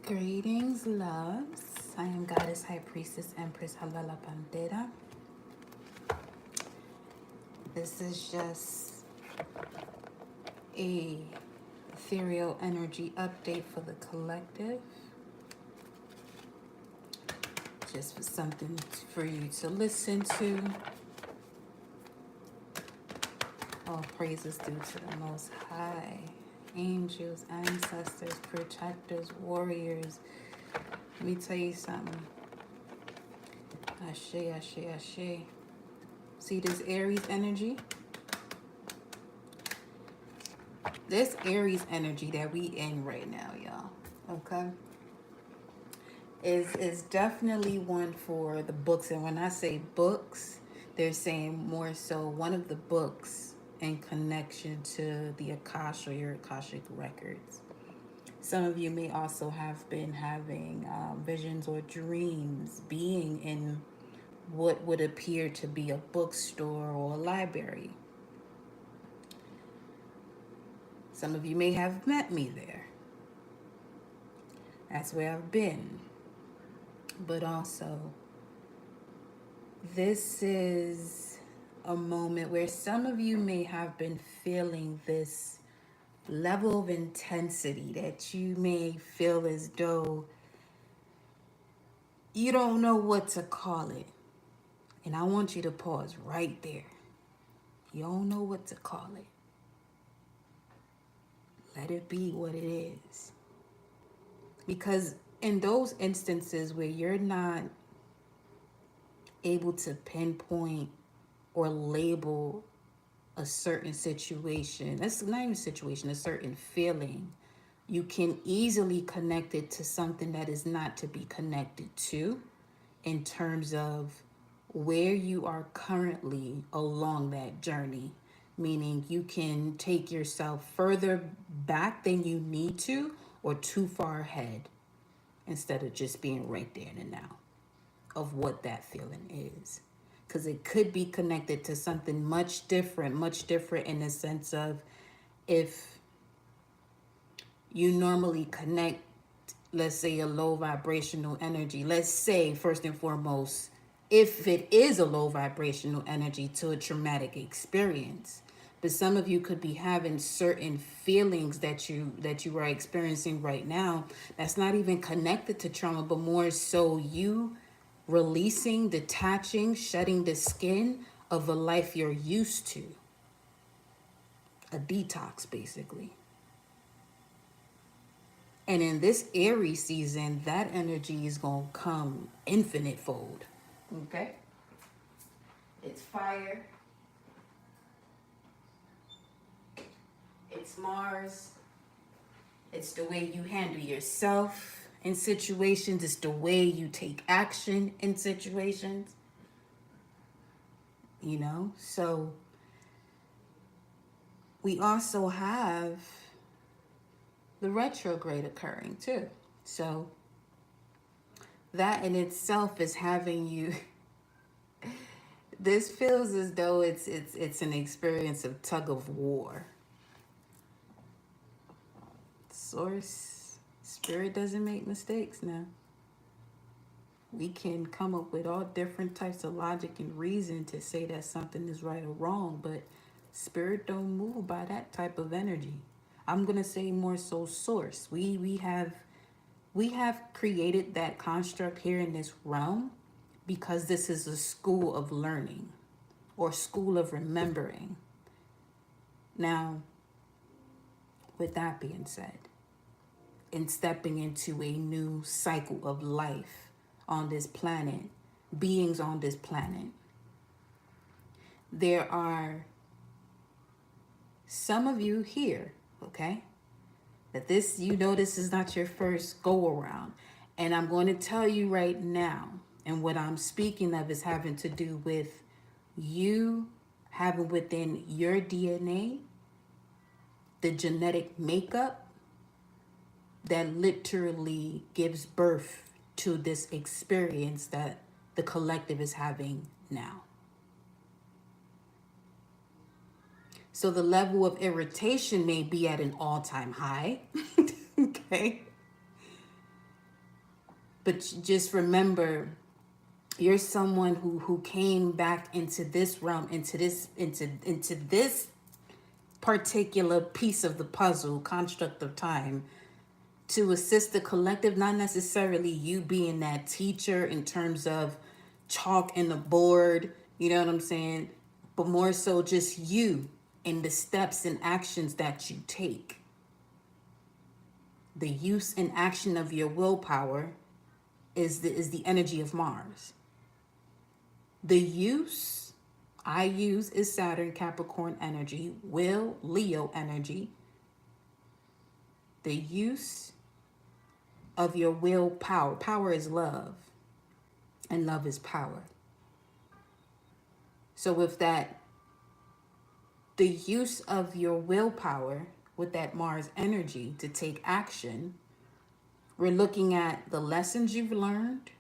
Greetings, loves. I am Goddess High Priestess Empress Halala Pantera. This is just a ethereal energy update for the collective. Just for something for you to listen to. All praises due to the Most High. Angels, ancestors, protectors, warriors. Let me tell you something. Ashe, ashe, ashe. See this Aries energy? This Aries energy that we in right now, y'all. Okay? Is definitely one for the books. And when I say books, they're saying more so one of the books in connection to the Akasha or your Akashic records. Some of you may also have been having visions or dreams being in what would appear to be a bookstore or a library. Some of you may have met me there. That's where I've been. But also, this is a moment where some of you may have been feeling this level of intensity that you may feel as though you don't know what to call it. And I want you to pause right there. You don't know what to call it. Let it be what it is. Because in those instances where you're not able to pinpoint or label a certain situation, that's not even a situation, a certain feeling, you can easily connect it to something that is not to be connected to in terms of where you are currently along that journey. Meaning you can take yourself further back than you need to or too far ahead instead of just being right there in the now of what that feeling is. Because it could be connected to something much different in the sense of if you normally connect, let's say, a low vibrational energy. Let's say, first and foremost, if it is a low vibrational energy to a traumatic experience. But some of you could be having certain feelings that you are experiencing right now that's not even connected to trauma, but more so you releasing, detaching, shedding the skin of a life you're used to. A detox, basically. And in this Aries season, that energy is going to come infinite fold. Okay? It's fire. It's Mars. It's the way you handle yourself in situations. It's the way you take action in situations. You know? So we also have the retrograde occurring too. So that in itself is having you this feels as though it's an experience of tug of war. Source, spirit doesn't make mistakes now. We can come up with all different types of logic and reason to say that something is right or wrong, but spirit don't move by that type of energy. I'm gonna say more so source. We have created that construct here in this realm because this is a school of learning or school of remembering. Now, with that being said, in stepping into a new cycle of life on this planet, beings on this planet, there are some of you here, okay, that this, you know, this is not your first go around. And I'm going to tell you right now, and what I'm speaking of is having to do with you having within your DNA the genetic makeup that literally gives birth to this experience that the collective is having now. So the level of irritation may be at an all-time high, okay? But just remember, you're someone who came back into this realm, into this particular piece of the puzzle, construct of time, to assist the collective, not necessarily you being that teacher in terms of chalk and the board, you know what I'm saying? But more so just you and the steps and actions that you take. The use and action of your willpower is the energy of Mars. The use I use is Saturn, Capricorn energy, will, Leo energy. The use of your willpower. Power is love, and love is power. So with that, the use of your willpower with that Mars energy to take action, we're looking at the lessons you've learned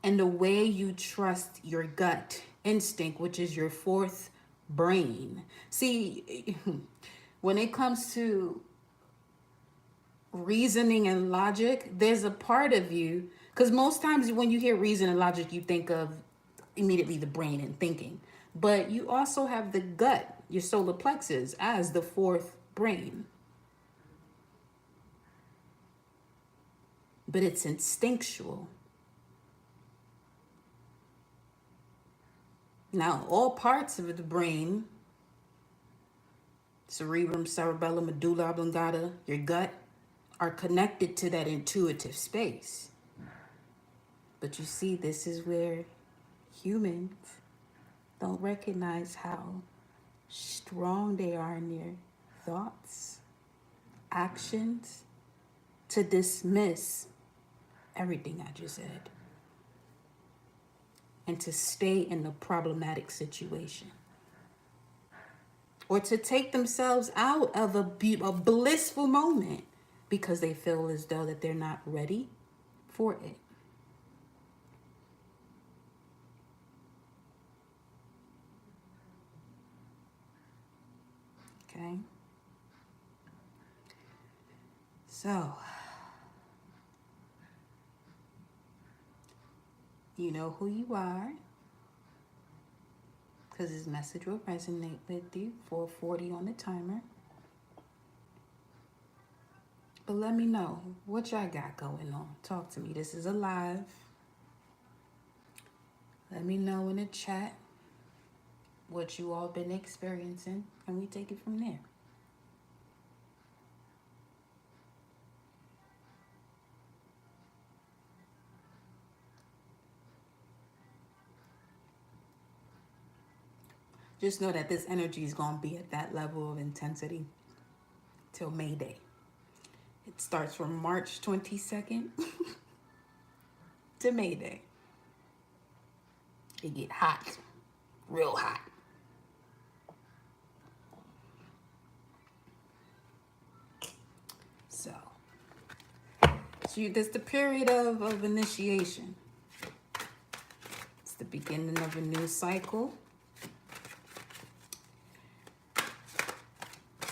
and the way you trust your gut instinct, which is your fourth brain. See, when it comes to reasoning and logic, there's a part of you, because most times when you hear reason and logic, you think of immediately the brain and thinking. But you also have the gut, your solar plexus, as the fourth brain. But it's instinctual. Now, all parts of the brain, cerebrum, cerebellum, medulla oblongata, your gut, are connected to that intuitive space. But you see, this is where humans don't recognize how strong they are in their thoughts, actions, to dismiss everything I just said and to stay in the problematic situation, or to take themselves out of a blissful moment because they feel as though that they're not ready for it. Okay? So, you know who you are, because this message will resonate with you. 4:40 on the timer. But let me know what y'all got going on. Talk to me. This is a live. Let me know in the chat what you all been experiencing, and we take it from there. Just know that this energy is going to be at that level of intensity till May Day. It starts from March 22nd to May Day. It get hot, real hot. So that's the period of initiation. It's the beginning of a new cycle.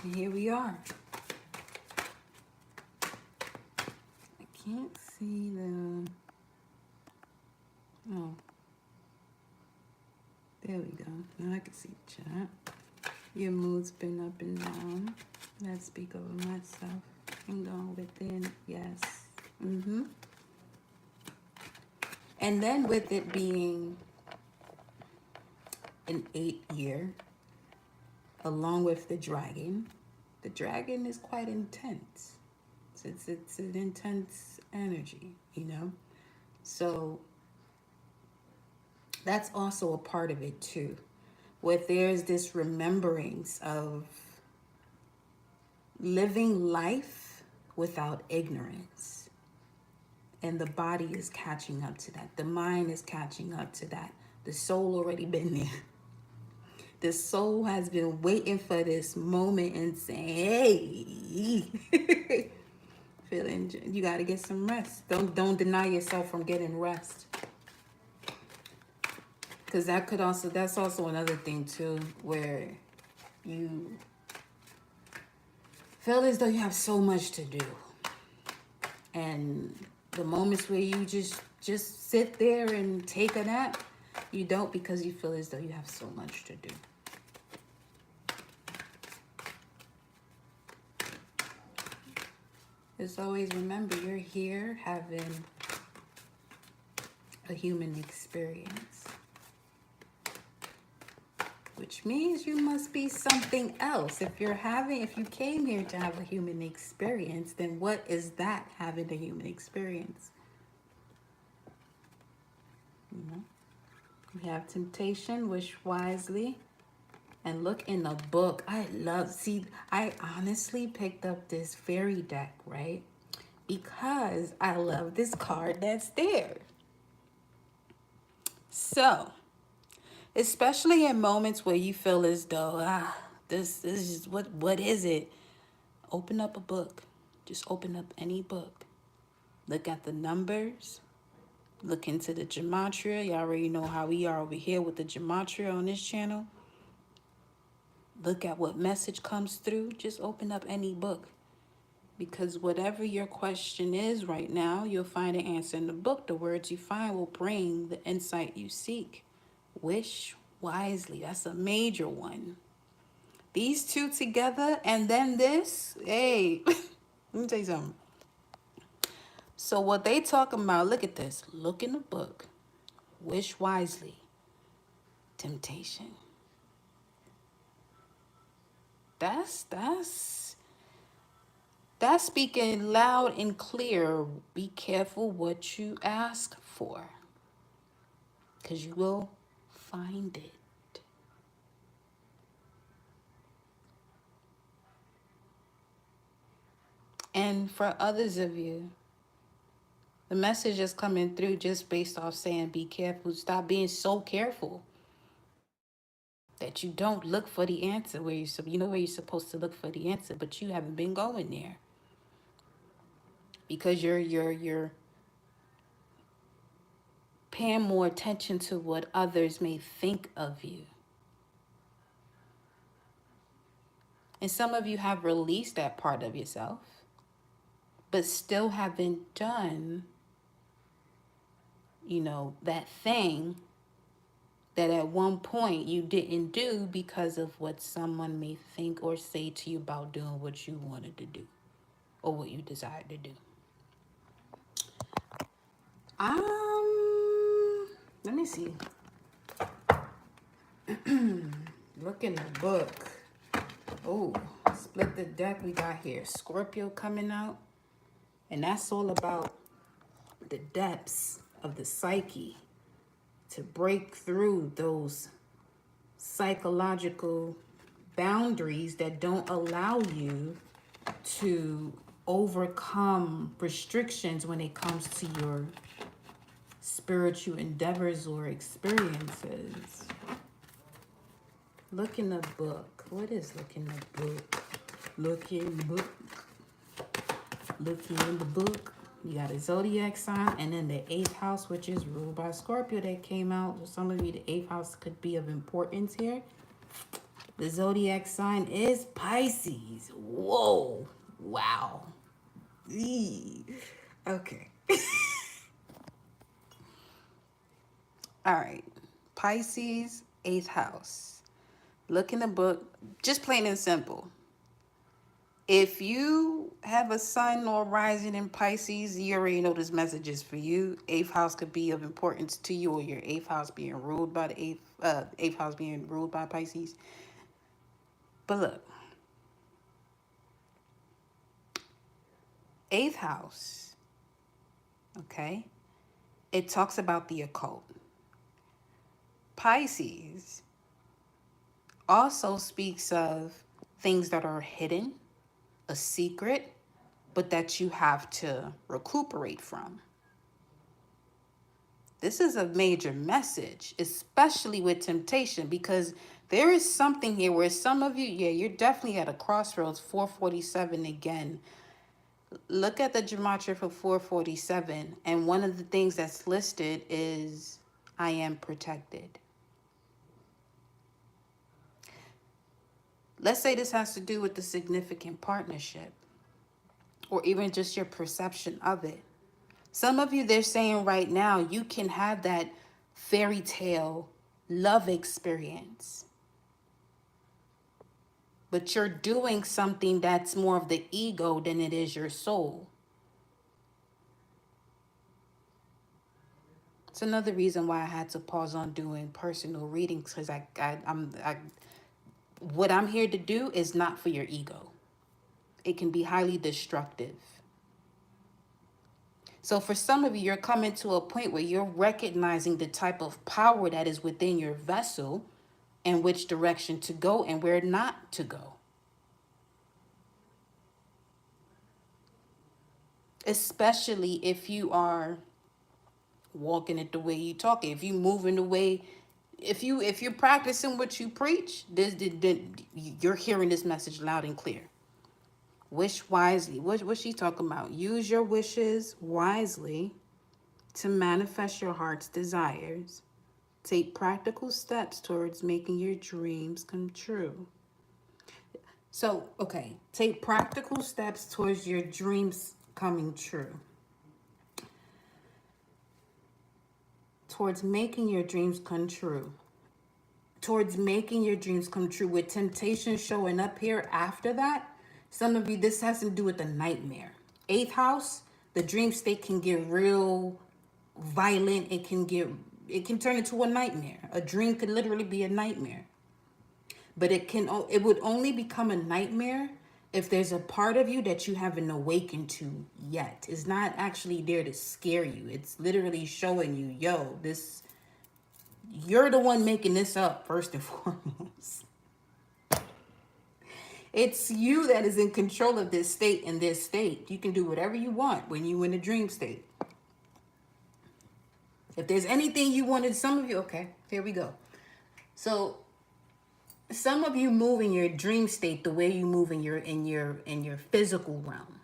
And here we are. I can't see the... Oh. There we go. Now I can see the chat. Your mood's been up and down. Let's speak over myself. And go within. Yes. And then with it being an 8-year, along with the dragon is quite intense. It's an intense energy, you know? So that's also a part of it too, where there's this remembrance of living life without ignorance. And the body is catching up to that. The mind is catching up to that. The soul already been there. The soul has been waiting for this moment and saying, hey, feeling, you got to get some rest. Don't deny yourself from getting rest. Because that's also another thing too, where you feel as though you have so much to do. And the moments where you just sit there and take a nap, you don't, because you feel as though you have so much to do. Just always remember, you're here having a human experience, which means you must be something else. If you came here to have a human experience, then what is that, having a human experience? You know? We have temptation, wish wisely, and look in the book. I honestly picked up this fairy deck, right? Because I love this card that's there. So, especially in moments where you feel as though, this is what is it? Open up a book. Just open up any book. Look at the numbers. Look into the gematria. You already know how we are over here with the gematria on this channel. Look at what message comes through. Just open up any book. Because whatever your question is right now, you'll find an answer in the book. The words you find will bring the insight you seek. Wish wisely. That's a major one. These two together and then this, hey, let me tell you something. So what they talking about, look at this. Look in the book. Wish wisely. Temptation. That's speaking loud and clear. Be careful what you ask for, because you will find it. And for others of you, the message is coming through just based off saying be careful. Stop being so careful that you don't look for the answer where you know where you're supposed to look for the answer, but you haven't been going there because you're paying more attention to what others may think of you. And some of you have released that part of yourself, but still haven't done, that thing that at one point you didn't do because of what someone may think or say to you about doing what you wanted to do or what you desired to do. Let me see. Look in the book. Oh, split the deck. We got here Scorpio coming out. And that's all about the depths of the psyche, to break through those psychological boundaries that don't allow you to overcome restrictions when it comes to your spiritual endeavors or experiences. Look in the book. What is look in the book? Look in the book. Looking in the book. You got a zodiac sign and then the 8th house, which is ruled by Scorpio, that came out. For some of you, the 8th house could be of importance here. The zodiac sign is Pisces. Whoa. Wow. Eee. Okay. All right. Pisces, 8th house. Look in the book. Just plain and simple. If you have a sun or rising in Pisces, you already know this message is for you. 8th house could be of importance to you, or your 8th house being ruled by the 8th house being ruled by Pisces. But look, 8th house, okay? It talks about the occult. Pisces also speaks of things that are hidden, a secret, but that you have to recuperate from. This is a major message, especially with temptation, because there is something here where some of you, you're definitely at a crossroads. 447 again. Look at the gematria for 447, and one of the things that's listed is I am protected. Let's say this has to do with the significant partnership. or even just your perception of it. Some of you, they're saying right now, you can have that fairy tale love experience, but you're doing something that's more of the ego than it is your soul. It's another reason why I had to pause on doing personal readings, because what I'm here to do is not for your ego. It can be highly destructive. So for some of you, you're coming to a point where you're recognizing the type of power that is within your vessel and which direction to go and where not to go. Especially if you are walking it the way you talk it, if you moving the way, if you're practicing what you preach, you're hearing this message loud and clear. Wish wisely. What's she talking about? Use your wishes wisely to manifest your heart's desires. Take practical steps towards making your dreams come true. So, okay, take practical steps towards your dreams coming true. Towards making your dreams come true. Towards making your dreams come true, with temptation showing up here after that. Some of you, this has to do with the nightmare. Eighth house, the dream state can get real violent. It can turn into a nightmare. A dream could literally be a nightmare. But it would only become a nightmare if there's a part of you that you haven't awakened to yet. It's not actually there to scare you. It's literally showing you, yo, you're the one making this up first and foremost. It's you that is in control of this state and this state. You can do whatever you want when you're in a dream state. If there's anything you wanted, some of you, okay, here we go. So some of you move in your dream state the way you move in your physical realm.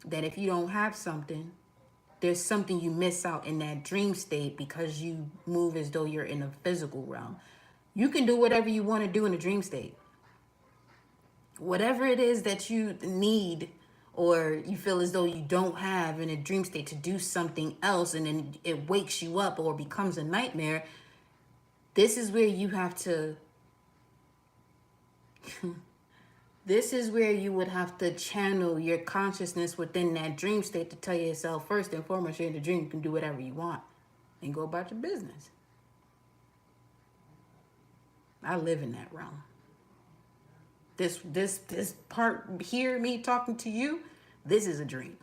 That if you don't have something, there's something you miss out in that dream state because you move as though you're in a physical realm. You can do whatever you want to do in a dream state. Whatever it is that you need or you feel as though you don't have in a dream state to do something else, and then it wakes you up or becomes a nightmare, this is where you have to this is where you would have to channel your consciousness within that dream state to tell yourself, first and foremost, you're in the dream, you can do whatever you want and go about your business. I live in that realm. This part here, me talking to you, this is a dream.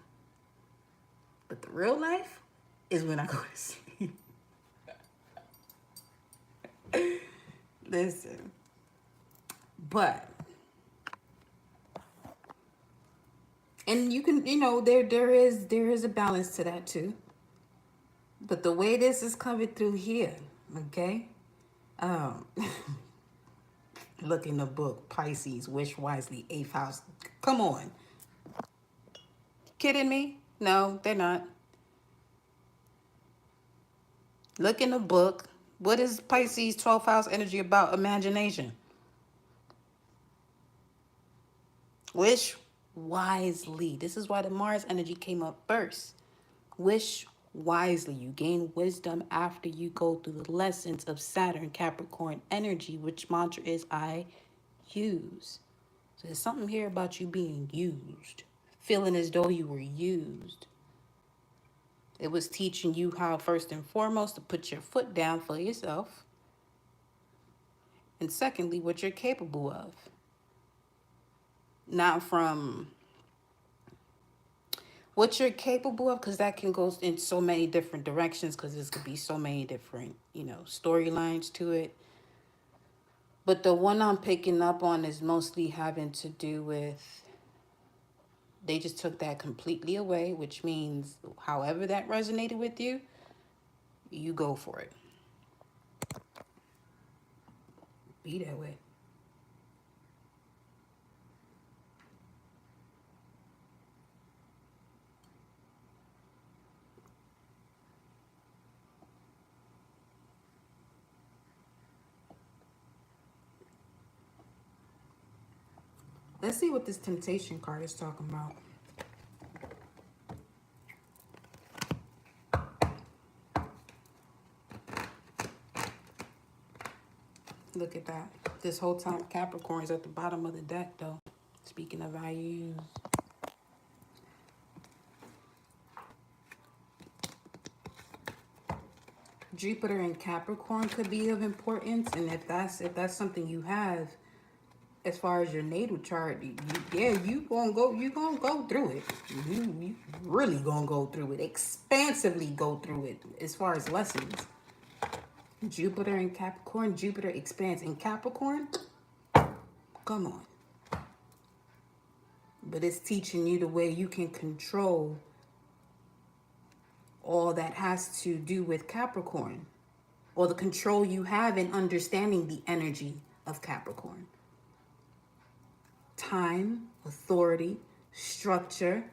But the real life is when I go to sleep. Listen. But, and you can, there is a balance to that too. But the way this is coming through here, okay? Look in the book, Pisces, wish wisely, 8th house. Come on. Kidding me? No, they're not. Look in the book. What is Pisces 12th house energy about? Imagination. Wish wisely. This is why the Mars energy came up first. Wish wisely. You gain wisdom after you go through the lessons of Saturn, Capricorn energy, which mantra is I use. So there's something here about you being used, feeling as though you were used. It was teaching you how, first and foremost, to put your foot down for yourself. And secondly, what you're capable of. Not from what you're capable of, because that can go in so many different directions, because there's could be so many different, storylines to it. But the one I'm picking up on is mostly having to do with, they just took that completely away, which means however that resonated with you, you go for it. Be that way. Let's see what this temptation card is talking about. Look at that. This whole time Capricorn's at the bottom of the deck, though. Speaking of values. Jupiter and Capricorn could be of importance, and if that's something you have, as far as your natal chart, you gonna go through it. You really gonna go through it, expansively go through it. As far as lessons, Jupiter and Capricorn, Jupiter expands in Capricorn. Come on, but it's teaching you the way you can control all that has to do with Capricorn, or the control you have in understanding the energy of Capricorn. Time, authority, structure,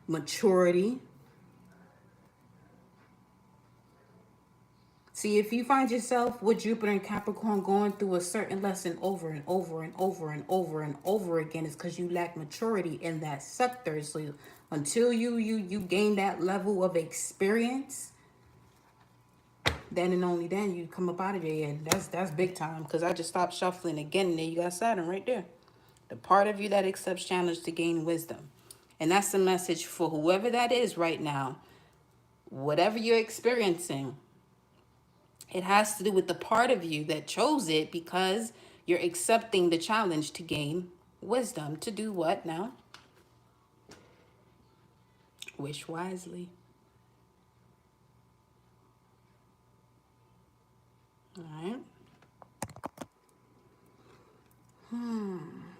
maturity. See, if you find yourself with Jupiter and Capricorn going through a certain lesson over and over and over and over and over again, it's because you lack maturity in that sector. So until you gain that level of experience, then and only then you come up out of there. And that's big time, because I just stopped shuffling again, and there you got Saturn right there. The part of you that accepts challenge to gain wisdom. And that's the message for whoever that is right now. Whatever you're experiencing, it has to do with the part of you that chose it, because you're accepting the challenge to gain wisdom. To do what now? Wish wisely. All right.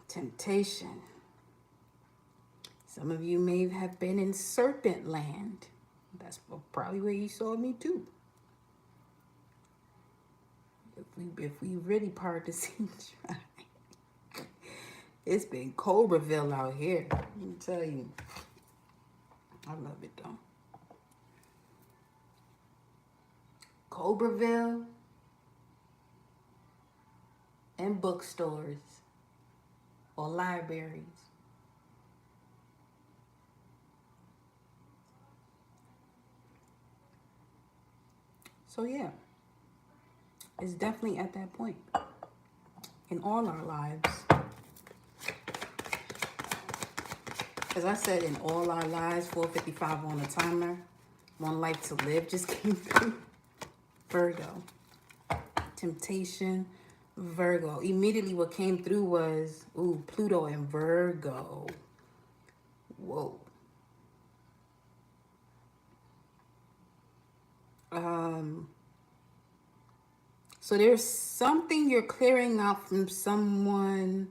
Temptation. Some of you may have been in serpent land. That's probably where you saw me too. If we really part the sea, it's been Cobreville out here. Let me tell you. I love it though. Cobreville and bookstores or libraries. So yeah, it's definitely at that point in all our lives. As I said, in all our lives, 4:55 on the timer, one life to live just came through. Virgo. Temptation, Virgo. Immediately what came through was, ooh, Pluto and Virgo. Whoa. So there's something you're clearing out from someone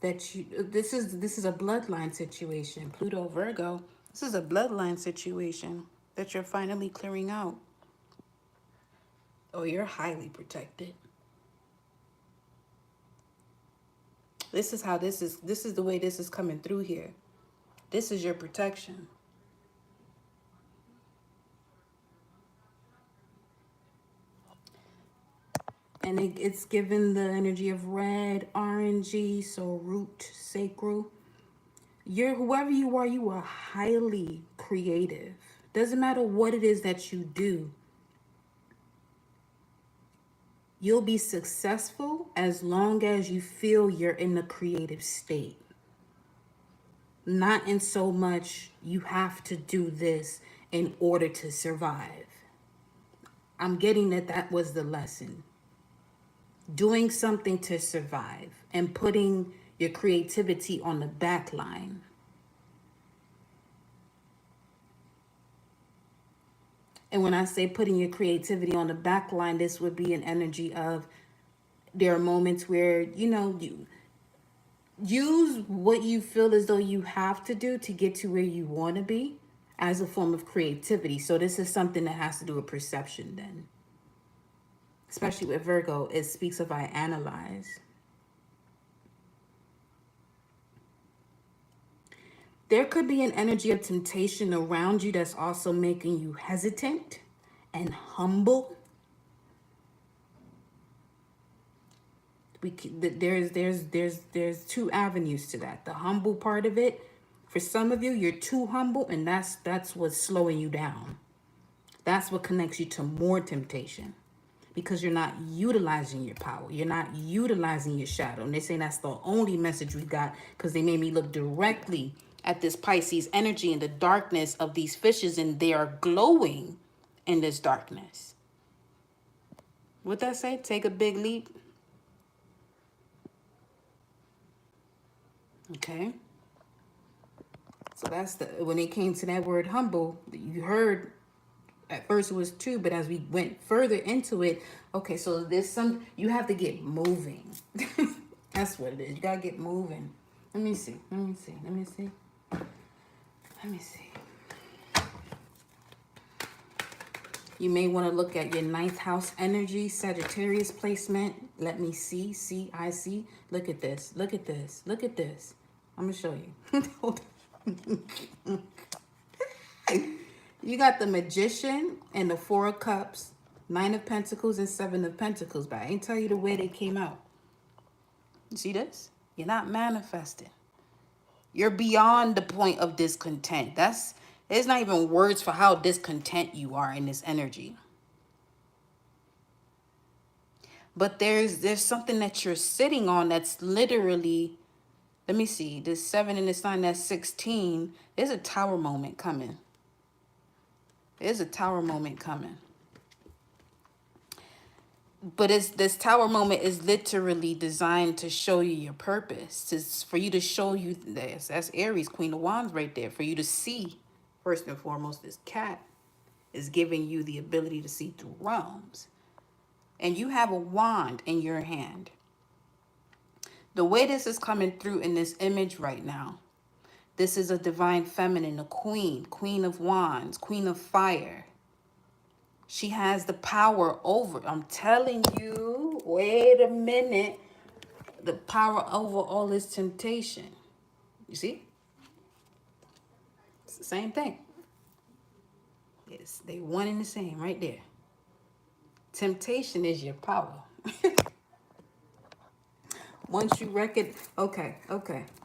that you, this is a bloodline situation. Pluto, Virgo. This is a bloodline situation that you're finally clearing out. Oh, you're highly protected. This is how this is the way this is coming through here. This is your protection. And it's given the energy of red, orangey, so root, sacral. Whoever you are highly creative. Doesn't matter what it is that you do. You'll be successful as long as you feel you're in a creative state. Not in so much you have to do this in order to survive. I'm getting that was the lesson. Doing something to survive and putting your creativity on the back line. And when I say putting your creativity on the back line, this would be an energy of, there are moments where, you use what you feel as though you have to do to get to where you want to be as a form of creativity. So this is something that has to do with perception then. Especially with Virgo, it speaks of I analyze. There could be an energy of temptation around you that's also making you hesitant and humble. There's two avenues to that. The humble part of it, for some of you, you're too humble, and that's what's slowing you down. That's what connects you to more temptation, because you're not utilizing your power. You're not utilizing your shadow. And they say that's the only message we got, because they made me look directly at this Pisces energy and the darkness of these fishes, and they are glowing in this darkness. What that say? Take a big leap. Okay. So that's when it came to that word humble, you heard at first it was two, but as we went further into it, okay, so there's you have to get moving. That's what it is. You gotta get moving. Let me see. You may want to look at your ninth house energy, Sagittarius placement. Let me see. I see. Look at this. I'm gonna show you. Hold on. You got the Magician and the Four of Cups, Nine of Pentacles and Seven of Pentacles, but I ain't tell you the way they came out. You see this? You're not manifesting. You're beyond the point of discontent. There's not even words for how discontent you are in this energy. But there's something that you're sitting on that's literally, let me see, this 7 and this 9, that's 16. There's a tower moment coming. But this tower moment is literally designed to show you your purpose. For you to show you this. That's Aries, Queen of Wands right there. For you to see, first and foremost, this cat is giving you the ability to see through realms. And you have a wand in your hand. The way this is coming through in this image right now, this is a divine feminine, a queen of wands, queen of fire. She has the power over, I'm telling you, wait a minute, the power over all this temptation. You see? It's the same thing. Yes, they one and the same right there. Temptation is your power. Once you okay,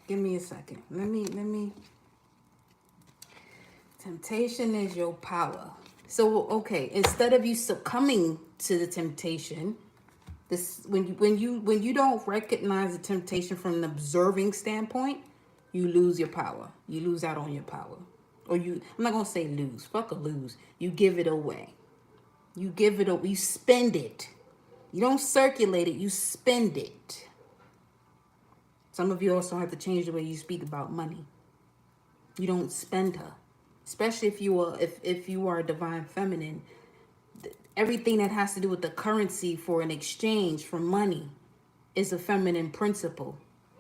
give me a second. Let me. Temptation is your power. So, okay, instead of you succumbing to the temptation, when you don't recognize the temptation from an observing standpoint, you lose your power. You lose out on your power. I'm not gonna say lose. Fuck a lose. You give it away. You spend it. You don't circulate it, you spend it. Some of you also have to change the way you speak about money. You don't spend her. Especially if you are a divine feminine, everything that has to do with the currency for an exchange for money is a feminine principle.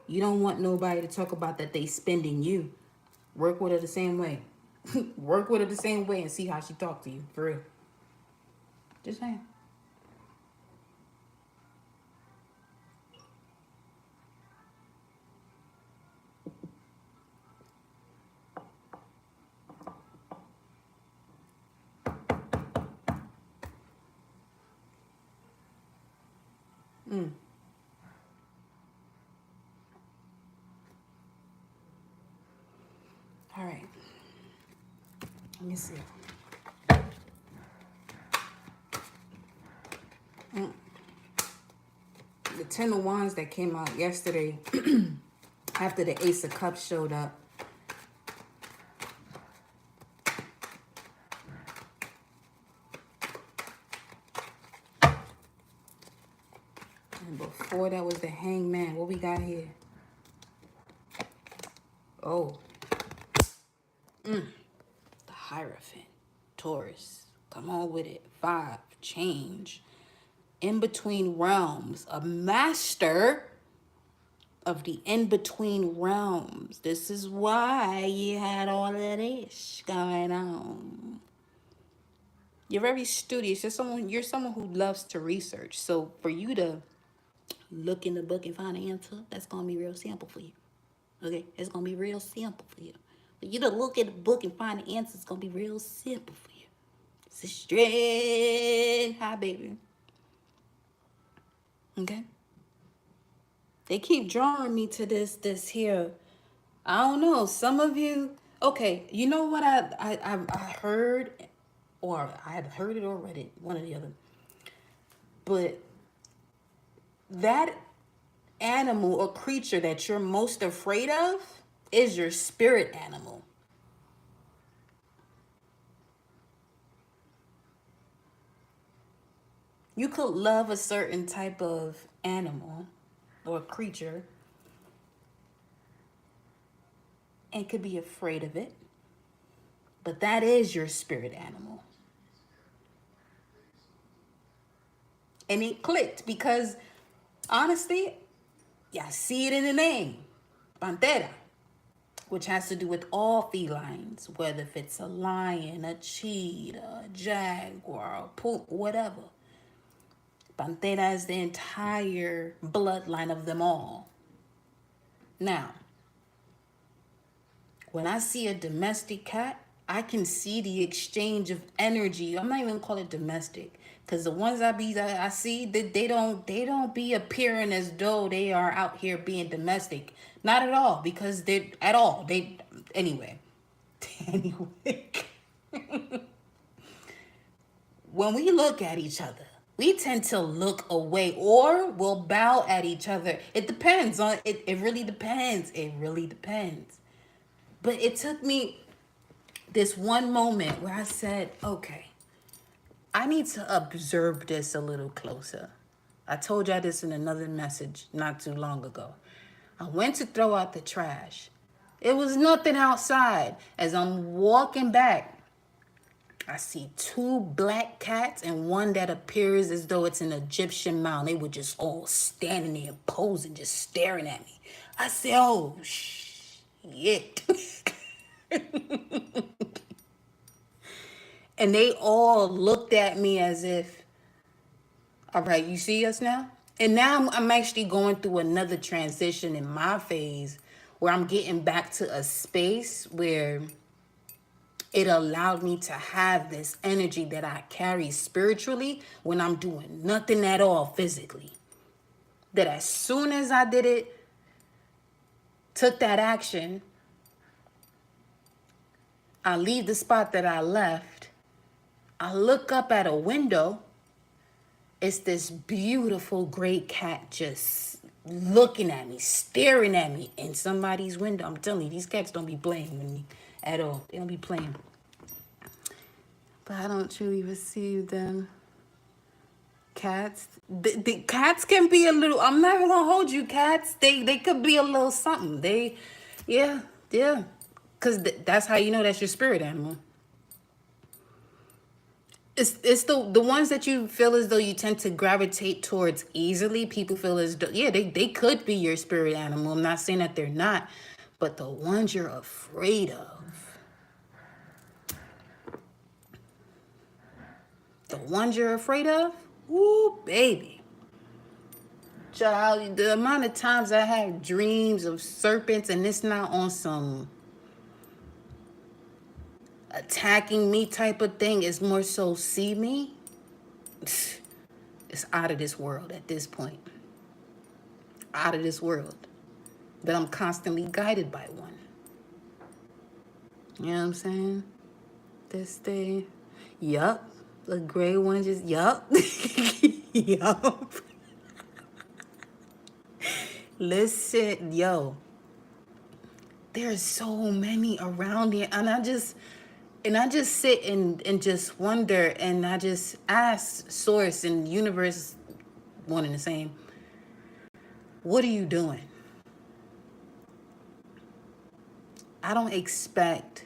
You don't want nobody to talk about that they spending you. Work with her the same way. Work with her the same way and see how she talk to you. For real. Just saying. All right. Let me see. The Ten of Wands that came out yesterday after the Ace of Cups showed up. And before that was the Hangman. What we got here? Oh. The Hierophant. Taurus. Come on with it. 5. Change. In between realms. A master of the in-between realms. This is why you had all of this going on. You're very studious. You're someone who loves to research. So for you to look in the book and find an answer, that's gonna be real simple for you. Okay? It's gonna be real simple for you. For you to look at the book and find the answer, it's gonna be real simple for you. It's a straight high, baby. Okay? They keep drawing me to this here. I don't know. Some of you, okay. You know what I heard, or I had heard it or read it, one or the other. But that animal or creature that you're most afraid of is your spirit animal. You could love a certain type of animal or creature and could be afraid of it, but that is your spirit animal. And it clicked because honestly, yeah, I see it in the name, Pantera, which has to do with all felines, whether if it's a lion, a cheetah, a jaguar, a poop, whatever. Pantera is the entire bloodline of them all. Now, when I see a domestic cat, I can see the exchange of energy. I'm not even gonna call it domestic, because the ones I see that they don't be appearing as though they are out here being domestic. Not at all, because they at all they anyway. Anyway, when we look at each other, we tend to look away or we'll bow at each other. It depends on it. It really depends. It really depends. But it took me this one moment where I said, okay, I need to observe this a little closer. I told y'all this in another message not too long ago. I went to throw out the trash. It was nothing outside. As I'm walking back, I see two black cats and one that appears as though it's an Egyptian mound. They were just all standing there posing, just staring at me. I said, oh, shit. And they all looked at me as if, all right, you see us now? And now I'm actually going through another transition in my phase where I'm getting back to a space where it allowed me to have this energy that I carry spiritually when I'm doing nothing at all physically. That as soon as I did it, took that action, I leave the spot that I left, I look up at a window, it's this beautiful great cat just looking at me, staring at me in somebody's window. I'm telling you, these cats don't be playing with me at all. They don't be playing. But I don't truly receive them. Cats, the cats can be a little. I'm never gonna hold you, cats. They could be a little something. Yeah, yeah, cause that's how you know that's your spirit animal. It's the ones that you feel as though you tend to gravitate towards easily. People feel as though, yeah, they could be your spirit animal. I'm not saying that they're not, but the ones you're afraid of, woo, baby. Child, the amount of times I have dreams of serpents, and it's not on some attacking me type of thing, it's more so see me. It's out of this world at this point. Out of this world. That I'm constantly guided by one. You know what I'm saying? This day. Yup. The gray one just, yup. Yup. Listen, yo. There's so many around here. And I just sit and just wonder, and I just ask source and universe, one and the same, what are you doing? I don't expect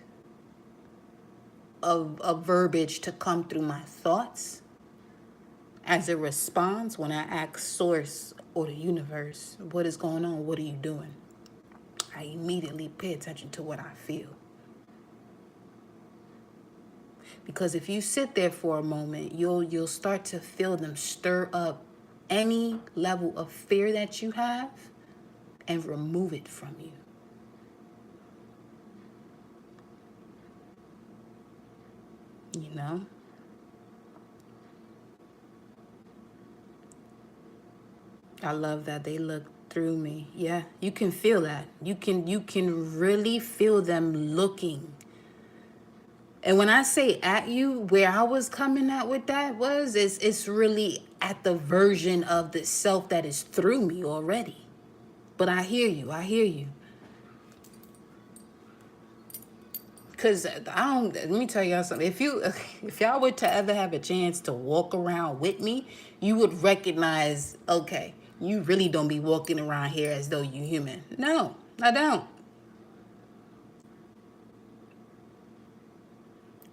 a verbiage to come through my thoughts as a response when I ask source or the universe, what is going on? What are you doing? I immediately pay attention to what I feel. Because if you sit there for a moment, you'll start to feel them stir up any level of fear that you have and remove it from you. You know? I love that they looked through me. Yeah, you can feel that. You can really feel them looking. And when I say at you, where I was coming at with that was, it's really at the version of the self that is through me already. But I hear you. I hear you. Cause let me tell y'all something. If y'all were to ever have a chance to walk around with me, you would recognize, okay, you really don't be walking around here as though you human. No, I don't.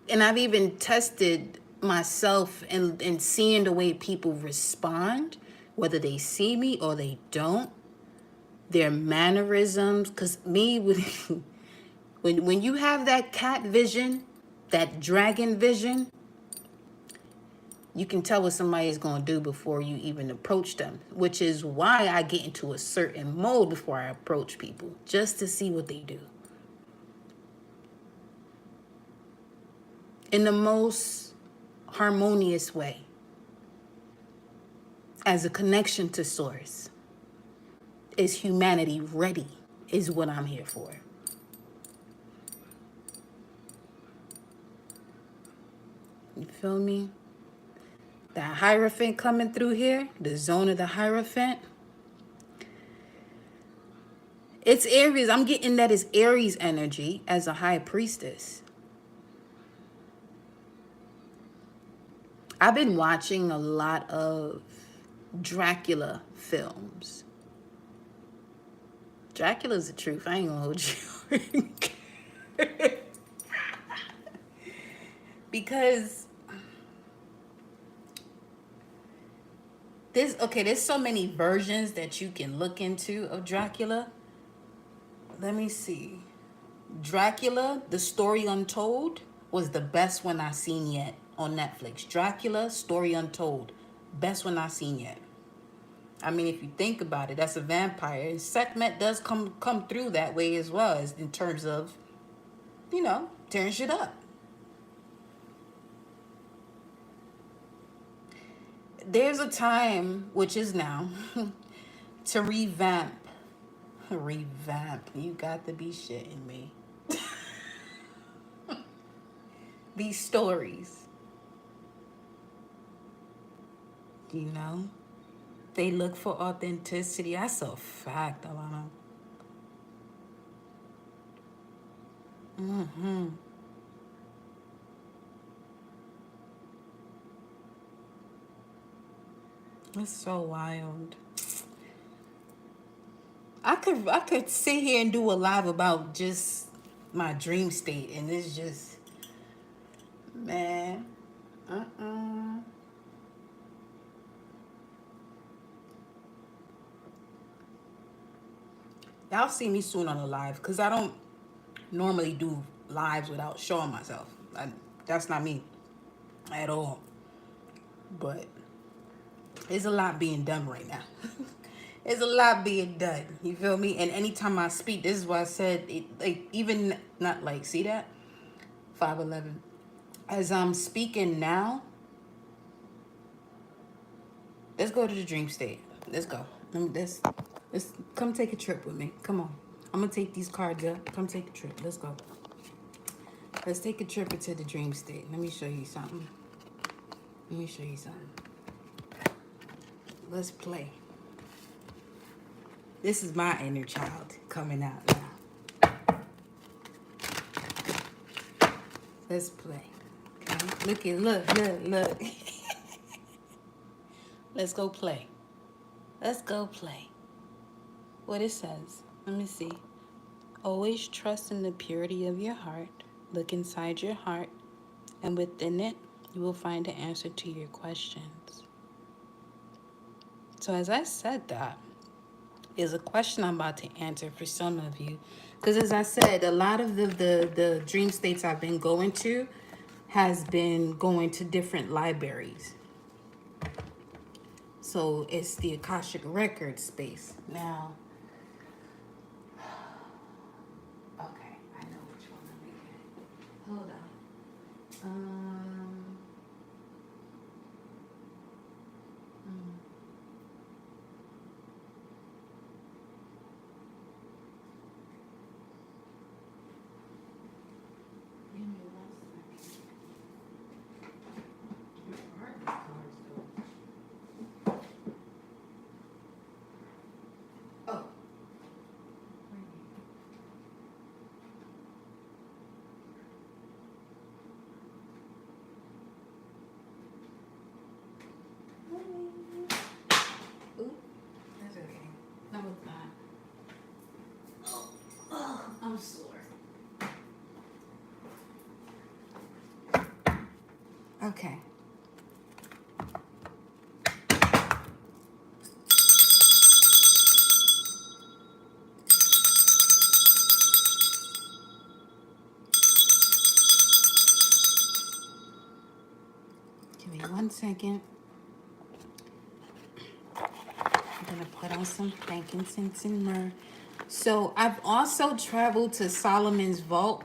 And I've even tested myself and seeing the way people respond, whether they see me or they don't, their mannerisms. Cause me with when you have that cat vision, that dragon vision, you can tell what somebody is going to do before you even approach them, which is why I get into a certain mode before I approach people, just to see what they do. In the most harmonious way, as a connection to source. Is humanity ready? Is what I'm here for. You feel me? That Hierophant coming through here, the zone of the Hierophant. It's Aries. I'm getting that it's Aries energy as a high priestess. I've been watching a lot of Dracula films. Dracula's the truth. I ain't gonna hold you. Because there's so many versions that you can look into of Dracula. Let me see. Dracula, The Story Untold, was the best one I seen yet on Netflix. Dracula, Story Untold. Best one I seen yet. I mean, if you think about it, that's a vampire. Sekhmet does come through that way as well, as in terms of, tearing shit up. There's a time, which is now, to revamp. Revamp. You got to be shitting me. These stories. They look for authenticity. That's a fact, Alana. It's so wild. I could sit here and do a live about just my dream state, and it's just, man, Y'all see me soon on a live, because I don't normally do lives without showing myself. That's not me at all. But there's a lot being done right now. There's a lot being done. You feel me? And anytime I speak, this is why I said, even not like, see that? 5'11". As I'm speaking now, let's go to the dream state. Let's go. Let's come take a trip with me. Come on. I'm going to take these cards up. Come take a trip. Let's go. Let's take a trip into the dream state. Let me show you something. Let's play. This is my inner child coming out now. Let's play. Okay? Look. Let's go play. What it says. Let me see. Always trust in the purity of your heart. Look inside your heart, and within it, you will find the answer to your questions. So as I said that, is a question I'm about to answer for some of you. Because as I said, a lot of the dream states I've been going to has been going to different libraries. So it's the Akashic Record space. Now, okay, I know which one I'm making. Hold on. Okay. Give me 1 second. I'm gonna put on some frankincense and myrrh. So I've also traveled to Solomon's Vault,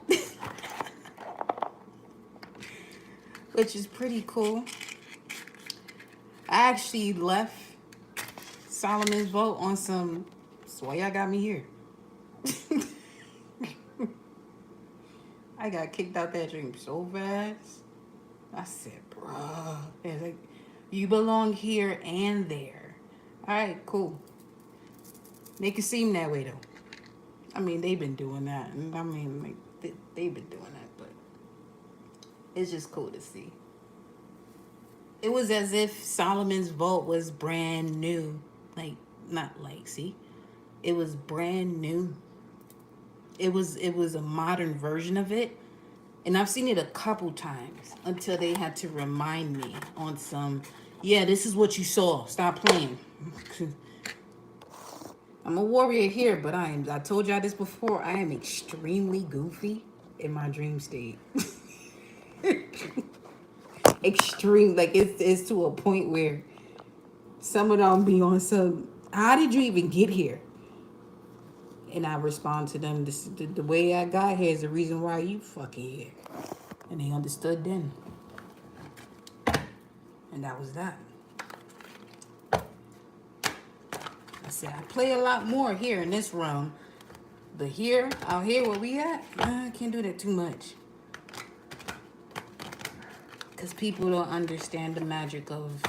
which is pretty cool. I actually left Solomon's Vault on some. That's why y'all got me here. I got kicked out that dream so fast. I said, bruh. It's like, you belong here and there. All right, cool. Make it seem that way, though. I mean, they've been doing that. And I mean, like, they've been doing that, but it's just cool to see. It was as if Solomon's Vault was brand new. Like, not like, see? It was brand new. It was a modern version of it. And I've seen it a couple times until they had to remind me on some, yeah, this is what you saw. Stop playing. I'm a warrior here, but I told y'all this before, I am extremely goofy in my dream state. Extreme, like it's to a point where some of them be on some, how did you even get here? And I respond to them, the way I got here is the reason why you fucking here. And they understood then. And that was that. I said, I play a lot more here in this realm. But here, out here where we at, I can't do that too much. Because people don't understand the magic of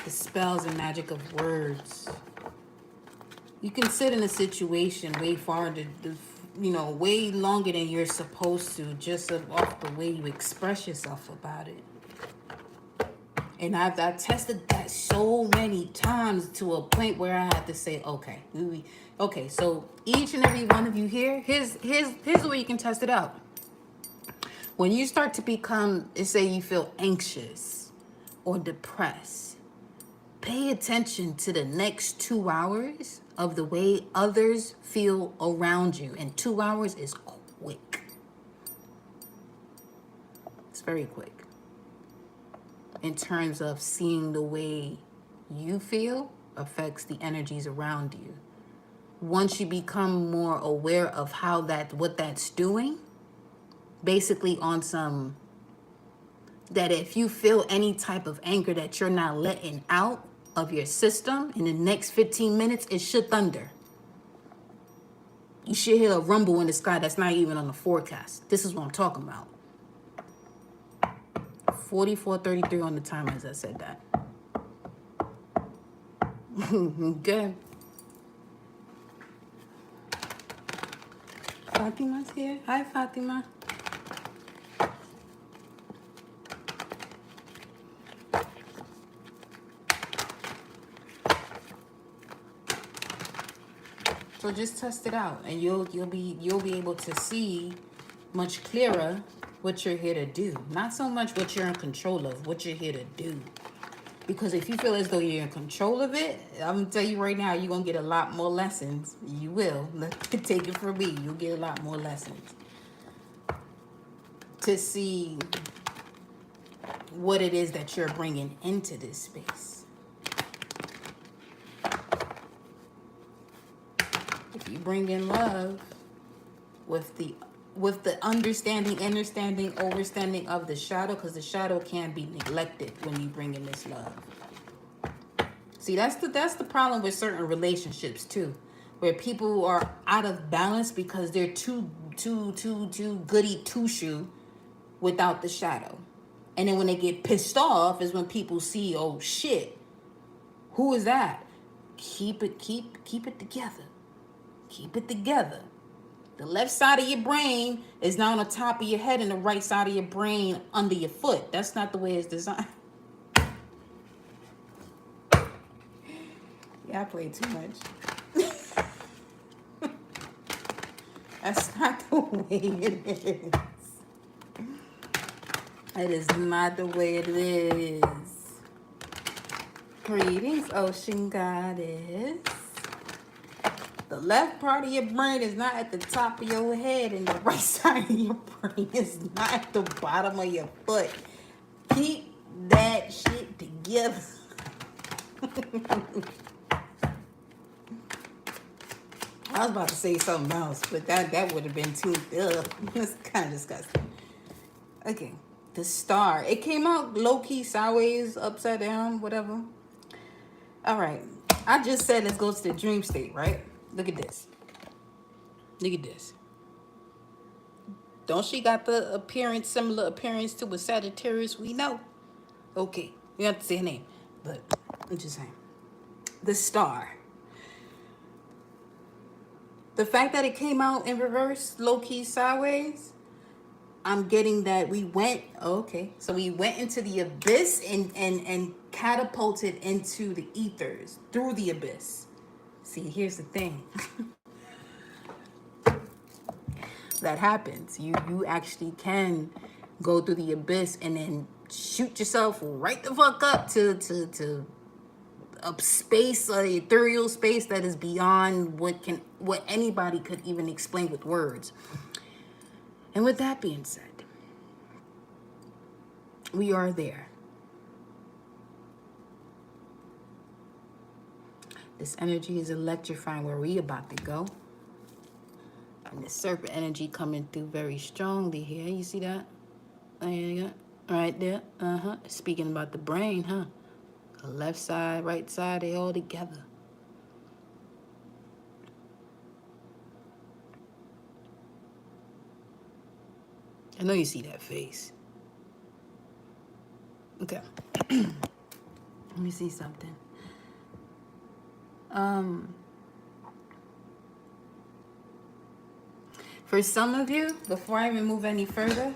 the spells and magic of words. You can sit in a situation way farther, way longer than you're supposed to, just off the way you express yourself about it. And I've tested that so many times to a point where I had to say, okay, so each and every one of you here, here's the way you can test it out. When you start to become, say you feel anxious or depressed, pay attention to the next 2 hours of the way others feel around you. And 2 hours is quick. It's very quick. In terms of seeing the way you feel affects the energies around you. Once you become more aware of what that's doing, basically on some, that if you feel any type of anger that you're not letting out of your system, in the next 15 minutes, it should thunder. You should hear a rumble in the sky that's not even on the forecast. This is what I'm talking about. 44:33 on the timer as I said that. Good. Fatima's here. Hi, Fatima. So just test it out, and you'll be able to see much clearer what you're here to do. Not so much what you're in control of, what you're here to do. Because if you feel as though you're in control of it, I'm gonna tell you right now, you're gonna get a lot more lessons. You will. Take it from me. You'll get a lot more lessons to see what it is that you're bringing into this space. If you bring in love with the understanding, overstanding of the shadow, because the shadow can be neglected when you bring in this love. See, that's the problem with certain relationships too, where people are out of balance because they're too goody two-shoe without the shadow. And then when they get pissed off is when people see, oh shit, who is that? Keep it together. Keep it together. The left side of your brain is now on the top of your head and the right side of your brain under your foot. That's not the way it's designed. Yeah, I play too much. That's not the way it is. It is not the way it is. Greetings, Ocean Goddess. The left part of your brain is not at the top of your head, and the right side of your brain is not at the bottom of your foot. Keep that shit together. I was about to say something else, but that would have been too, that's kind of disgusting. Okay, the star. It came out low-key, sideways, upside down, whatever. All right, I just said let's go to the dream state, right? Look at this. Look at this. Don't she got the appearance, similar appearance to a Sagittarius we know? Okay, you have to say her name, but I'm just saying. The star. The fact that it came out in reverse, low-key, sideways, I'm getting that we went, okay, so we went into the abyss and catapulted into the ethers through the abyss. See, here's the thing. That happens. You actually can go through the abyss and then shoot yourself right the fuck up to a space, a ethereal space that is beyond what anybody could even explain with words. And with that being said, we are there. This energy is electrifying where we about to go. And the serpent energy coming through very strongly here. You see that? Right there. Speaking about the brain, huh? The left side, right side, they all together. I know you see that face. Okay. Let me see something. For some of you, before I even move any further,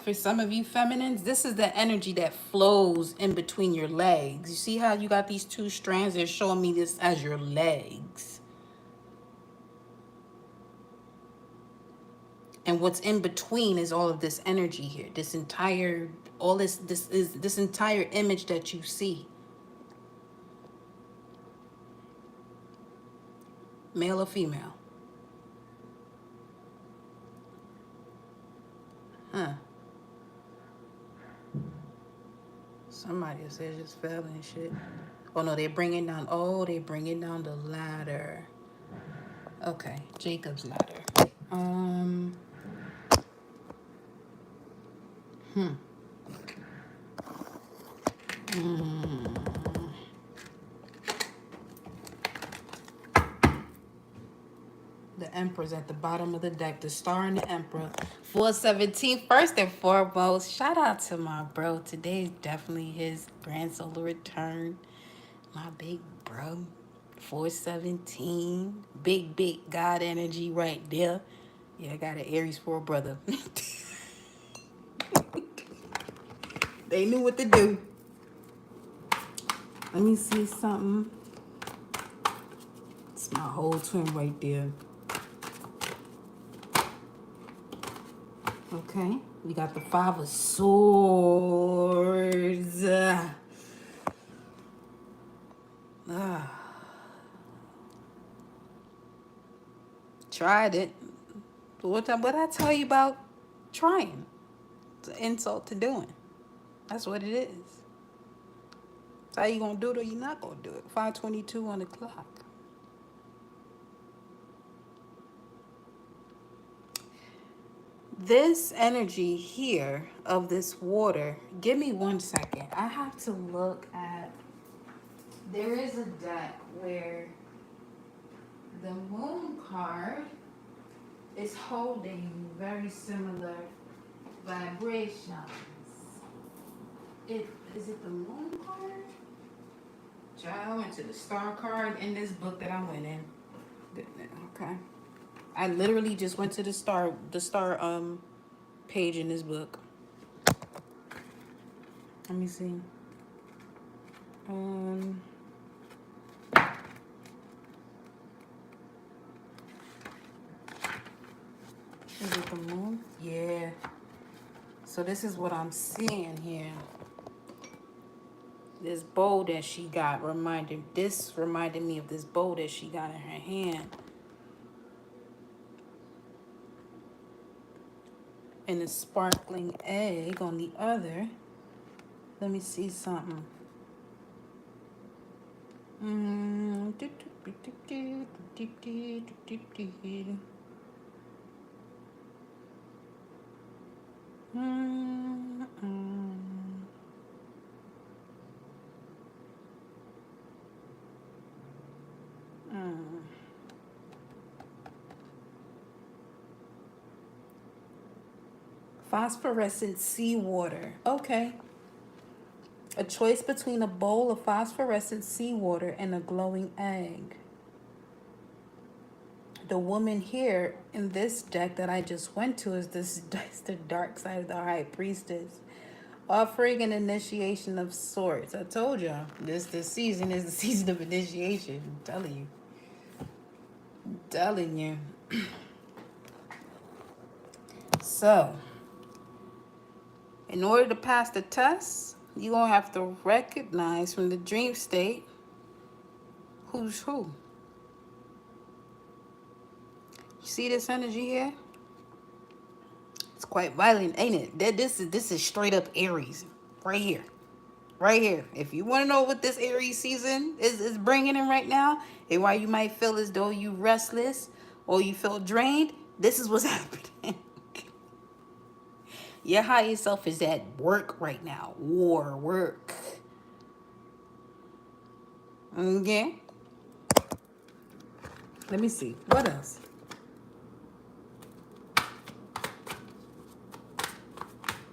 for some of you feminines, this is the energy that flows in between your legs. You see how you got these two strands? They're showing me this as your legs. And what's in between is all of this energy here. This entire, this entire image that you see. Male or female? Huh. Somebody says just fell and shit. Oh no, they're bringing down, they bringing down the ladder. Okay, Jacob's ladder. The Emperor's at the bottom of the deck. The Star and the Emperor. 417. First and foremost, shout out to my bro. Today's definitely his grand solar return. My big bro. 417. Big God energy right there. Yeah, I got an Aries for a brother. They knew what to do. Let me see something. It's my whole twin right there. Okay, we got the Five of Swords. Tried it. What I tell you about trying? It's an insult to doing. That's what it is. It's how you gonna do it or you're not gonna do it. 5:22 on the clock. This energy here of this water, give me 1 second. I have to look at, there is a deck where the moon card is holding very similar vibrations. Is it the moon card? Child, I went to the star card in this book that I went in. Okay. I literally just went to the star page in this book. Let me see. Is it the moon? Yeah. So this is what I'm seeing here. This bowl that she got reminded me of this bowl that she got in her hand. And a sparkling egg on the other. Let me see something. Phosphorescent seawater. Okay. A choice between a bowl of phosphorescent seawater and a glowing egg. The woman here in this deck that I just went to is this is the dark side of the high priestess, offering an initiation of sorts. I told y'all this season is the season of initiation. I'm telling you. So, in order to pass the test, you're gonna have to recognize from the dream state who's who. You see this energy here? It's quite violent, ain't it? This is straight up Aries, right here, right here. If you want to know what this Aries season is bringing in right now, and why you might feel as though you restless or you feel drained, this is what's happening. Your higher self is at work right now. Work. Okay. Let me see. What else?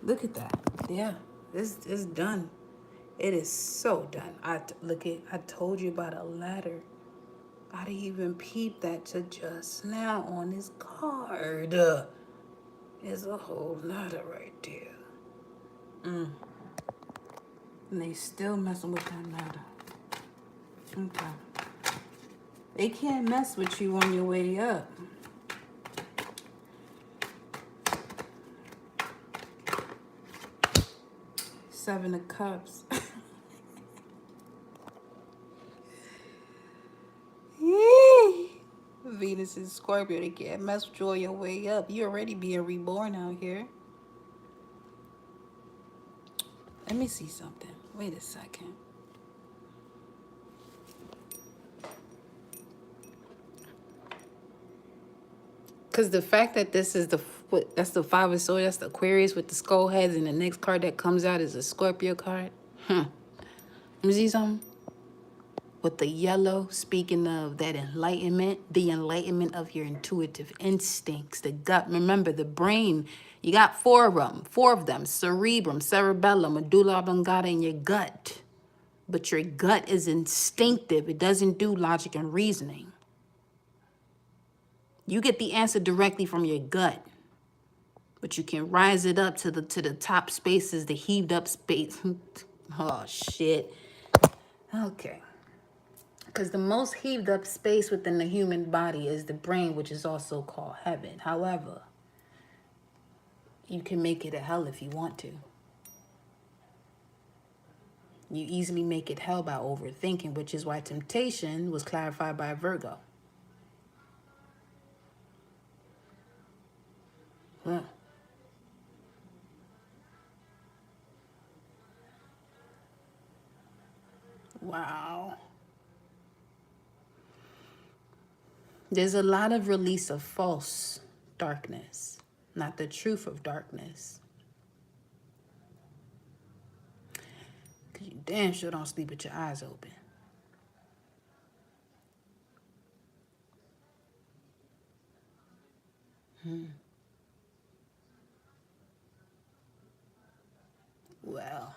Look at that. Yeah, it's done. It is so done. I told you about a ladder. I didn't even peep that to just now on this card. There's a whole ladder right there. And they still messing with that ladder. Okay. They can't mess with you on your way up. Seven of Cups. Venus is Scorpio. They can't mess with you on your way up. You're already being reborn out here. Let me see something. Wait a second. Because the fact that this is that's the Five of Swords, that's the Aquarius with the skull heads, and the next card that comes out is a Scorpio card. Let me see something. With the yellow, speaking of that enlightenment, the enlightenment of your intuitive instincts, the gut. Remember, the brain, you got four of them, cerebrum, cerebellum, medulla oblongata, and your gut. But your gut is instinctive. It doesn't do logic and reasoning. You get the answer directly from your gut. But you can rise it up to the top spaces, the heaved up space. Oh, shit. Okay. Because the most heaved up space within the human body is the brain, which is also called heaven. However, you can make it a hell if you want to. You easily make it hell by overthinking, which is why temptation was clarified by Virgo. Huh. Wow. There's a lot of release of false darkness, not the truth of darkness. Because you damn sure don't sleep with your eyes open. Well,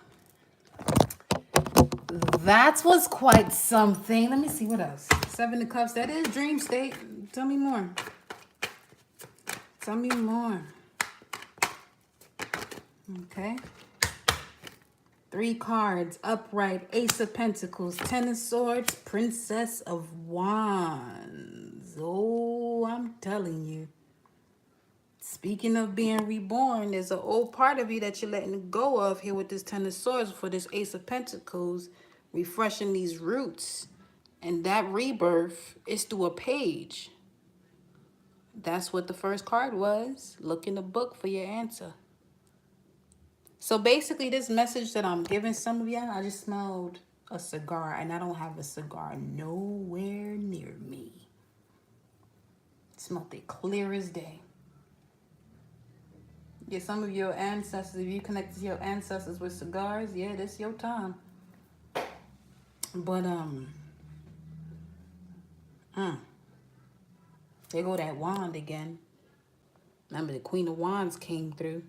that was quite something. Let me see what else. Seven of Cups. That is dream state. Tell me more. Tell me more. Okay. 3 cards. Upright. Ace of Pentacles. 10 of Swords. Princess of Wands. Oh, I'm telling you. Speaking of being reborn, there's an old part of you that you're letting go of here with this Ten of Swords for this Ace of Pentacles, refreshing these roots. And that rebirth is through a page. That's what the first card was. Look in the book for your answer. So basically, this message that I'm giving some of y'all, I just smelled a cigar, and I don't have a cigar nowhere near me. Smelled it clear as day. Yeah, some of your ancestors, if you connect to your ancestors with cigars, yeah, this your time. But there go that wand again. Remember, the Queen of Wands came through.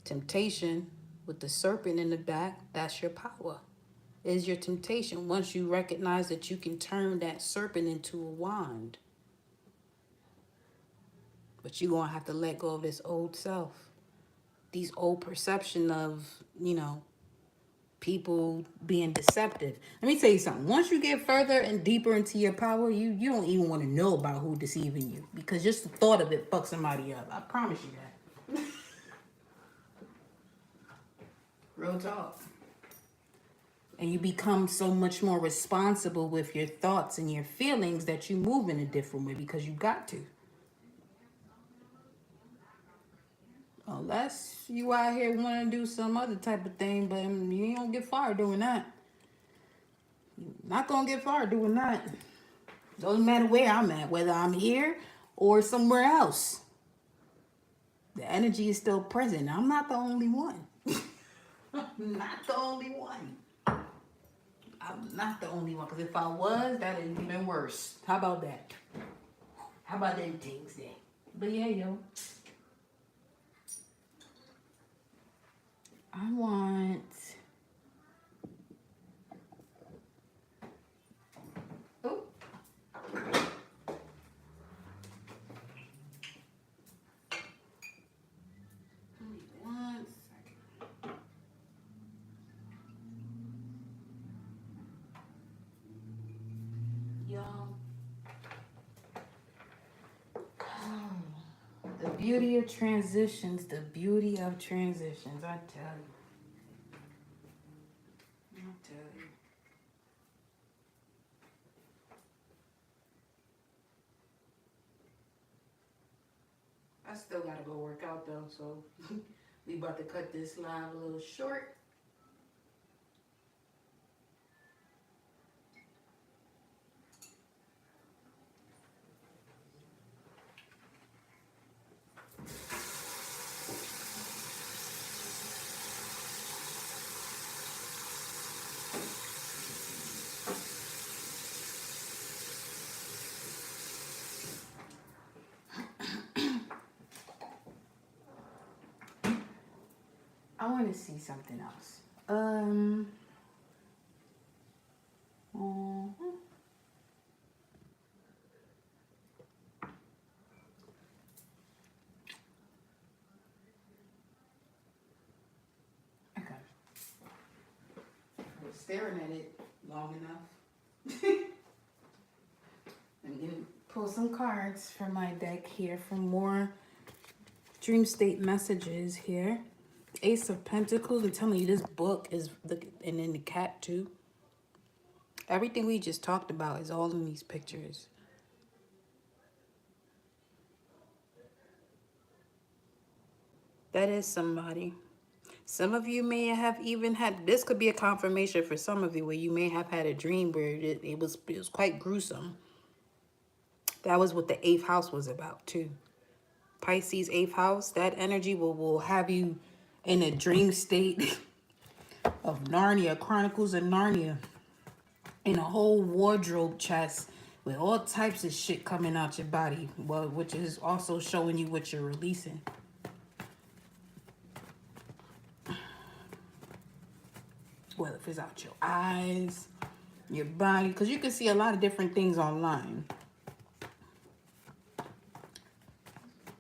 Temptation with the serpent in the back, that's your power. Is your temptation once you recognize that you can turn that serpent into a wand. But you're going to have to let go of this old self. These old perception of, you know, people being deceptive. Let me tell you something. Once you get further and deeper into your power, you don't even want to know about who deceiving you. Because just the thought of it fucks somebody up. I promise you that. Real talk. And you become so much more responsible with your thoughts and your feelings that you move in a different way because you got to. Unless you out here want to do some other type of thing, but you ain't gonna get far doing that. You're not gonna get far doing that. Doesn't matter where I'm at, whether I'm here or somewhere else. The energy is still present. I'm not the only one. I'm not the only one. I'm not the only one. Because if I was, that'd be even worse. How about that? How about them things then? But yeah, yo. I want... Oh. One second. Y'all. The beauty of transitions. The beauty of transitions. I tell you. I still gotta go work out though, so we about to cut this live a little short. I want to see something else. Okay. I was staring at it long enough. I'm gonna pull some cards from my deck here for more dream state messages here. Ace of Pentacles. I'm telling you, this book is and then the cat too. Everything we just talked about is all in these pictures. That is somebody. Some of you may have even had, this could be a confirmation for some of you where you may have had a dream where it was quite gruesome. That was what the 8th house was about too. Pisces 8th house, that energy will have you in a dream state of Narnia, Chronicles of Narnia, in a whole wardrobe chest with all types of shit coming out your body, well, which is also showing you what you're releasing. Whether if it's out your eyes, your body, because you can see a lot of different things online.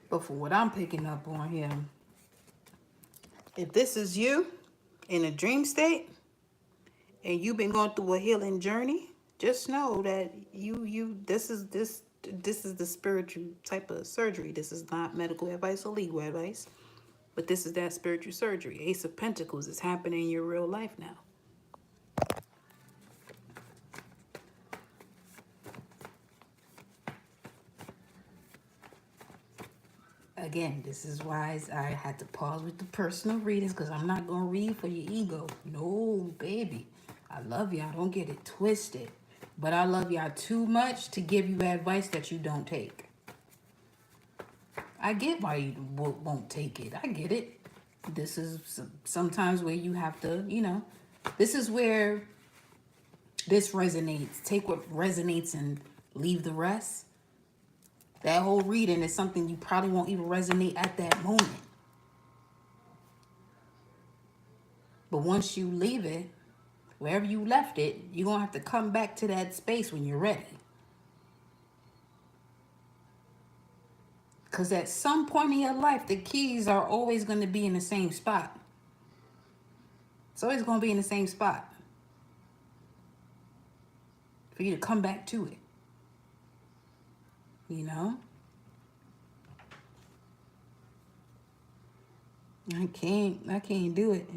But for what I'm picking up on here, if this is you in a dream state and you've been going through a healing journey, just know that this this is the spiritual type of surgery. This is not medical advice or legal advice, but this is that spiritual surgery. Ace of Pentacles is happening in your real life now. Again, this is why I had to pause with the personal readings, because I'm not going to read for your ego. No, baby. I love y'all. Don't get it twisted. But I love y'all too much to give you advice that you don't take. I get why you won't take it. I get it. This is sometimes where you have to, this is where this resonates. Take what resonates and leave the rest. That whole reading is something you probably won't even resonate at that moment. But once you leave it, wherever you left it, you're going to have to come back to that space when you're ready. Because at some point in your life, the keys are always going to be in the same spot. It's always going to be in the same spot for you to come back to it. I can't do it.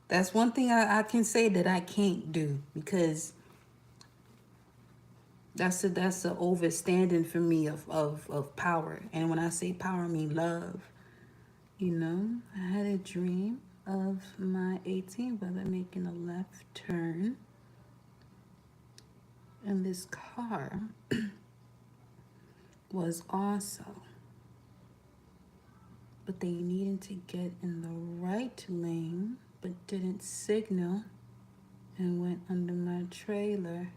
That's one thing I can say that I can't do, because that's a overstanding for me of power. And when I say power, I mean love. I had a dream of my 18th brother making a left turn, and this car was also, but they needed to get in the right lane, but didn't signal and went under my trailer.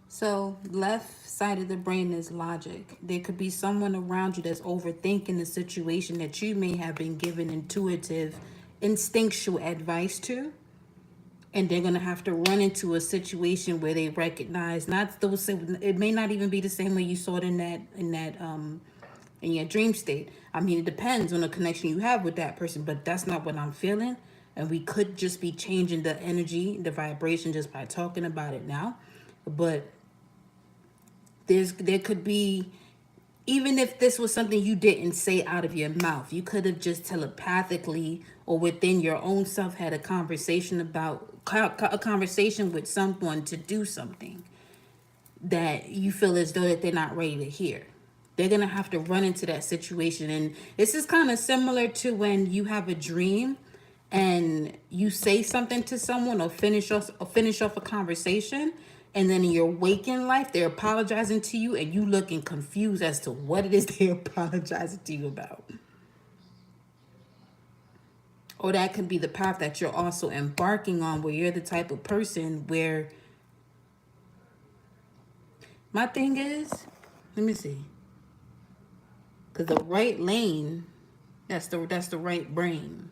So left side of the brain is logic. There could be someone around you that's overthinking the situation that you may have been given intuitive, instinctual advice to. And they're going to have to run into a situation where they recognize not those, it may not even be the same way you saw it in your dream state. I mean, it depends on the connection you have with that person, but that's not what I'm feeling. And we could just be changing the energy, the vibration, just by talking about it now. But there could be, even if this was something you didn't say out of your mouth, you could have just telepathically or within your own self had a conversation with someone to do something that you feel as though that they're not ready to hear. They're going to have to run into that situation. And this is kind of similar to when you have a dream and you say something to someone or finish off a conversation, and then in your waking life, they're apologizing to you and you looking confused as to what it is they're apologizing to you about. Or that could be the path that you're also embarking on, where you're the type of person where, my thing is, let me see. Because the right lane, that's the right brain.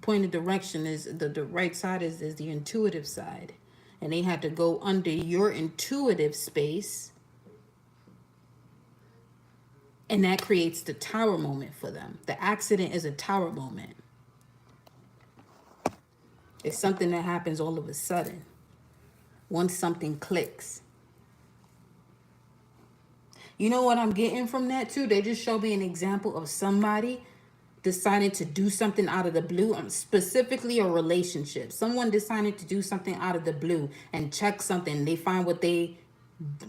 Point of direction is the right side is the intuitive side. And they had to go under your intuitive space. And that creates the tower moment for them. The accident is a tower moment. It's something that happens all of a sudden. Once something clicks. You know what I'm getting from that too? They just showed me an example of somebody decided to do something out of the blue, specifically a relationship. Someone decided to do something out of the blue and check something. They find what they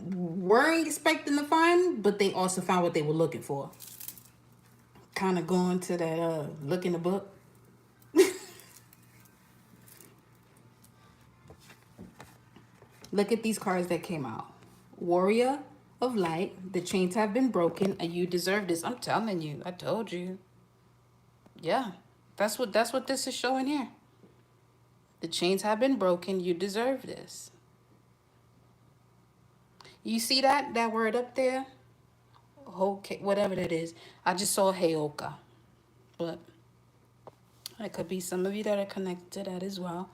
weren't expecting to find, but they also found what they were looking for. Kind of going to that look in the book. Look at these cards that came out. Warrior of Light. The chains have been broken and you deserve this. I'm telling you. I told you. Yeah. That's what this is showing here. The chains have been broken. You deserve this. You see that word up there? Okay, whatever that is. I just saw Heyoka. But it could be some of you that are connected to that as well.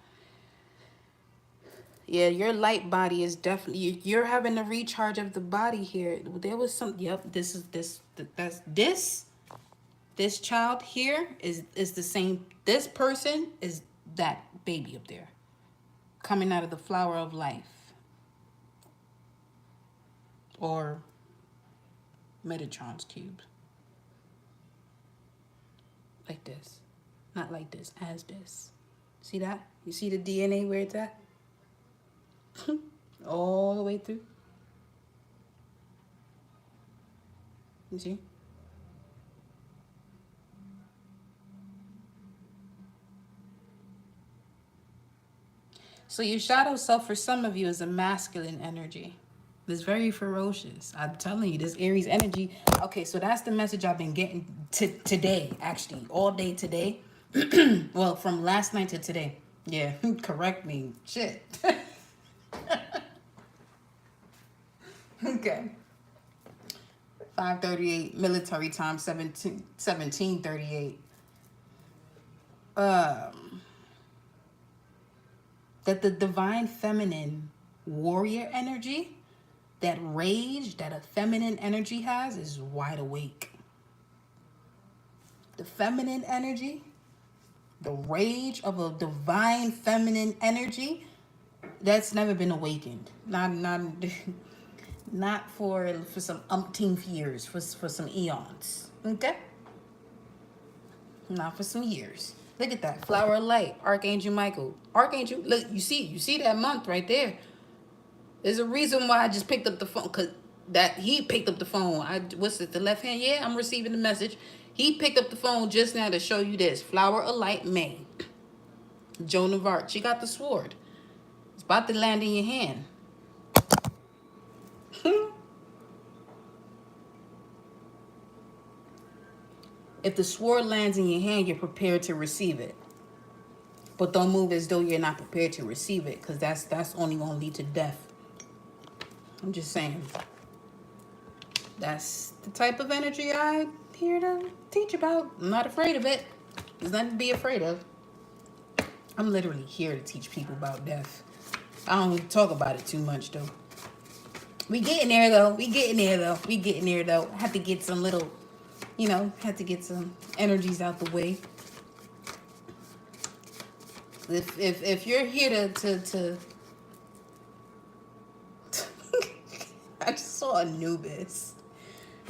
Yeah, your light body is definitely, you're having a recharge of the body here. There was some, yep, this child here is the same. This person is that baby up there coming out of the flower of life. or Metatron's cube. Like this. Not like this, as this. See that? You see the DNA where it's at? All the way through. You see? So your shadow self for some of you is a masculine energy. It's very ferocious. I'm telling you, this Aries energy. Okay, so that's the message I've been getting today, actually, all day today. Well, from last night to today. Yeah, correct me. Shit. Okay. 5:38 military time, 17:38. That the divine feminine warrior energy, that rage that a feminine energy has, is wide awake. The feminine energy, the rage of a divine feminine energy, that's never been awakened. Not for some umpteenth years, for some eons. Okay? Not for some years. Look at that. Flower of Light, Archangel Michael. Archangel, look, you see that month right there. There's a reason why I just picked up the phone, because that he picked up the phone. What's it, the left hand? Yeah, I'm receiving the message. He picked up the phone just now to show you this. Flower of Light, May. Joan of Arc. She got the sword. It's about to land in your hand. If the sword lands in your hand, you're prepared to receive it. But don't move as though you're not prepared to receive it, because that's only going to lead to death. I'm just saying. That's the type of energy I'm here to teach about. I'm not afraid of it. There's nothing to be afraid of. I'm literally here to teach people about death. I don't talk about it too much, though. We getting there, though. I have to get some little, have to get some energies out the way. If you're here to I just saw Anubis,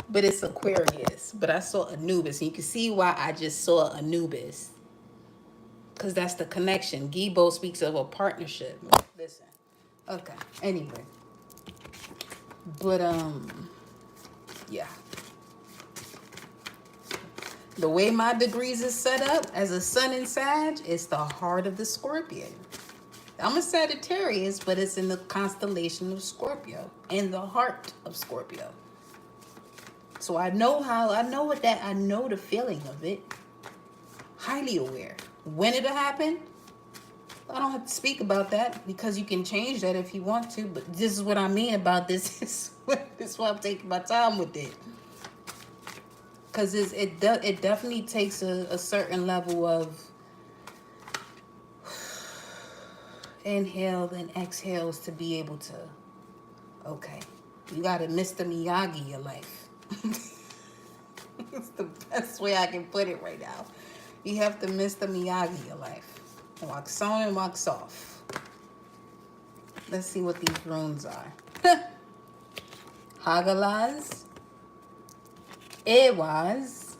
but it's Aquarius. But I saw Anubis, and you can see why I just saw Anubis, because that's the connection. Gibo speaks of a partnership. Listen, okay. Anyway, but yeah. The way my degrees is set up as a sun in Sag, it's the heart of the Scorpion. I'm a Sagittarius, but it's in the constellation of Scorpio, in the heart of Scorpio. So I know the feeling of it. Highly aware. When it'll happen, I don't have to speak about that, because you can change that if you want to. But this is what I mean about this. This is why I'm taking my time with it. Because it definitely takes a certain level of inhales and exhales to be able to, okay, you got to Mr. Miyagi your life. It's the best way I can put it right now. You have to Mr. Miyagi your life. Wax on and wax off. Let's see what these runes are. Hagalaz, Ewaz,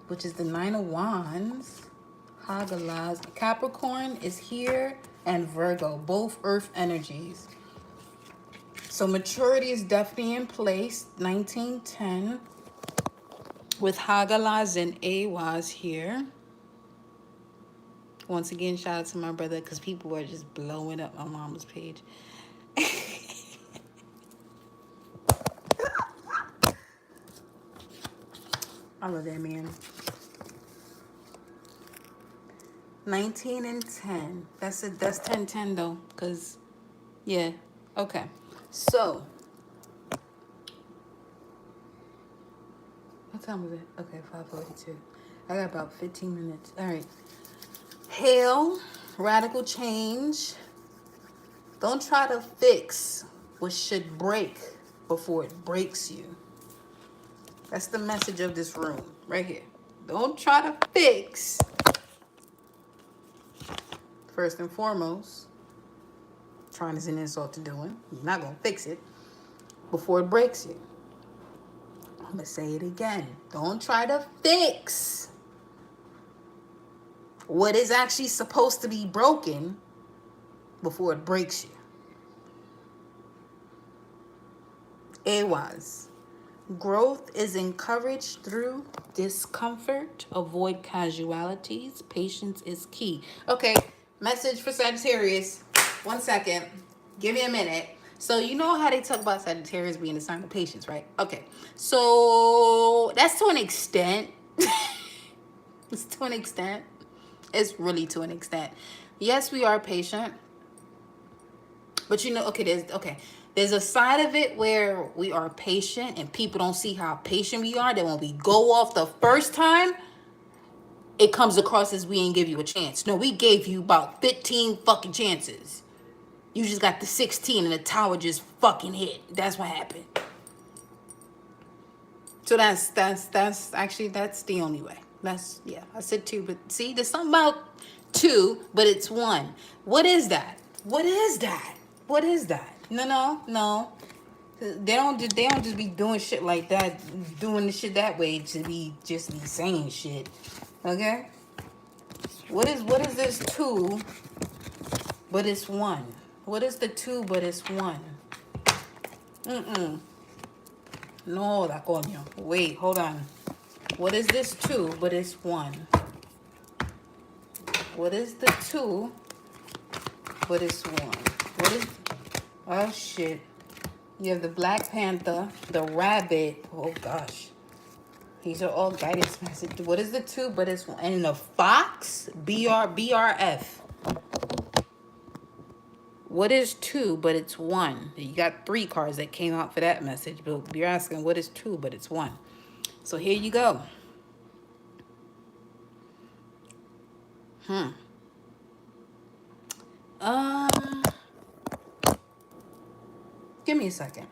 which is the Nine of Wands. Hagalaz. Capricorn is here, and Virgo, both earth energies. So maturity is definitely in place. 1910 with Hagalaz and Ewaz here. Once again, shout out to my brother, because people are just blowing up my mama's page. I love that man. 19 and 10. That's 10-10 though, because, yeah. Okay. So, what time was it? Okay, 5:42. I got about 15 minutes. All right. Hail, radical change. Don't try to fix what should break before it breaks you. That's the message of this room right here. Don't try to fix. First and foremost, trying is an insult to doing. You're not going to fix it. before it breaks you. I'm going to say it again. Don't try to fix what is actually supposed to be broken before it breaks you. AWAS. Growth is encouraged through discomfort. Avoid casualties. Patience is key. Okay, message for Sagittarius. 1 second. Give me a minute. So you know how they talk about Sagittarius being a sign of patience, right? Okay. So that's to an extent. It's to an extent. It's really to an extent. Yes, we are patient. But you know, there's a side of it where we are patient and people don't see how patient we are. That when we go off the first time, it comes across as we ain't give you a chance. No, we gave you about 15 fucking chances. You just got the 16 and the tower just fucking hit. That's what happened. So that's the only way. I said 2, but see, there's something about 2, but it's 1. What is that? What is that? What is that? No. They don't just be doing shit like that, doing the shit that way to be just be saying shit. Okay? What is this 2 but it's 1? What is the 2 but it's 1? No, la coño. Wait, hold on. What is this 2 but it's 1? What is the 2 but it's 1? What is... Oh, shit. You have the Black Panther, the Rabbit. Oh, gosh. These are all guidance messages. What is the 2 but it's 1? And the Fox? BRF. What is 2 but it's 1? You got 3 cards that came out for that message. But you're asking what is 2 but it's 1. So here you go. Give me a second.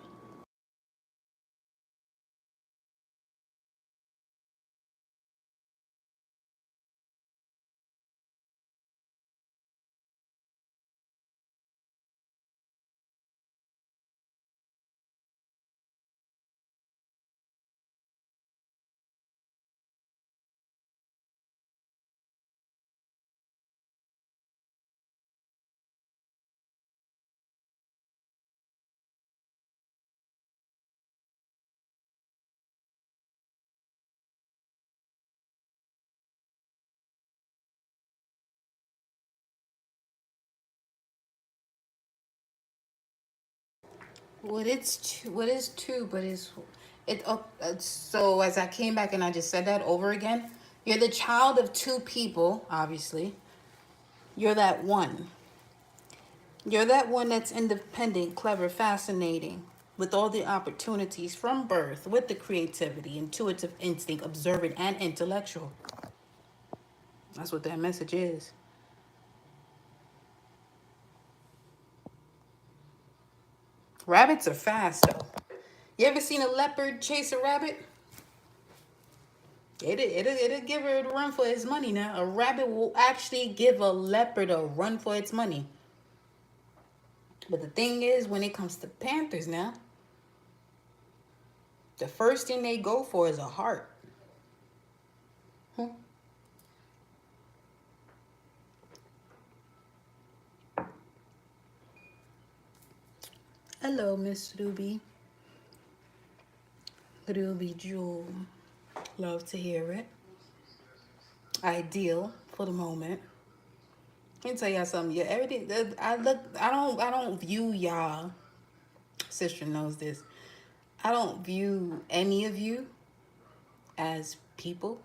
What is 2 but it's it so as I came back and I just said that over again, you're the child of 2 people, obviously. You're that one. You're that one that's independent, clever, fascinating, with all the opportunities from birth, with the creativity, intuitive instinct, observant, and intellectual. That's what that message is. Rabbits are fast, though. You ever seen a leopard chase a rabbit? It'll give her a run for its money now. A rabbit will actually give a leopard a run for its money. But the thing is, when it comes to panthers now, the first thing they go for is a heart. Hello, Miss Ruby. Ruby Jewel. Love to hear it. Ideal for the moment. Let me tell y'all something. Yeah, everything. I don't view y'all. Sister knows this. I don't view any of you as people.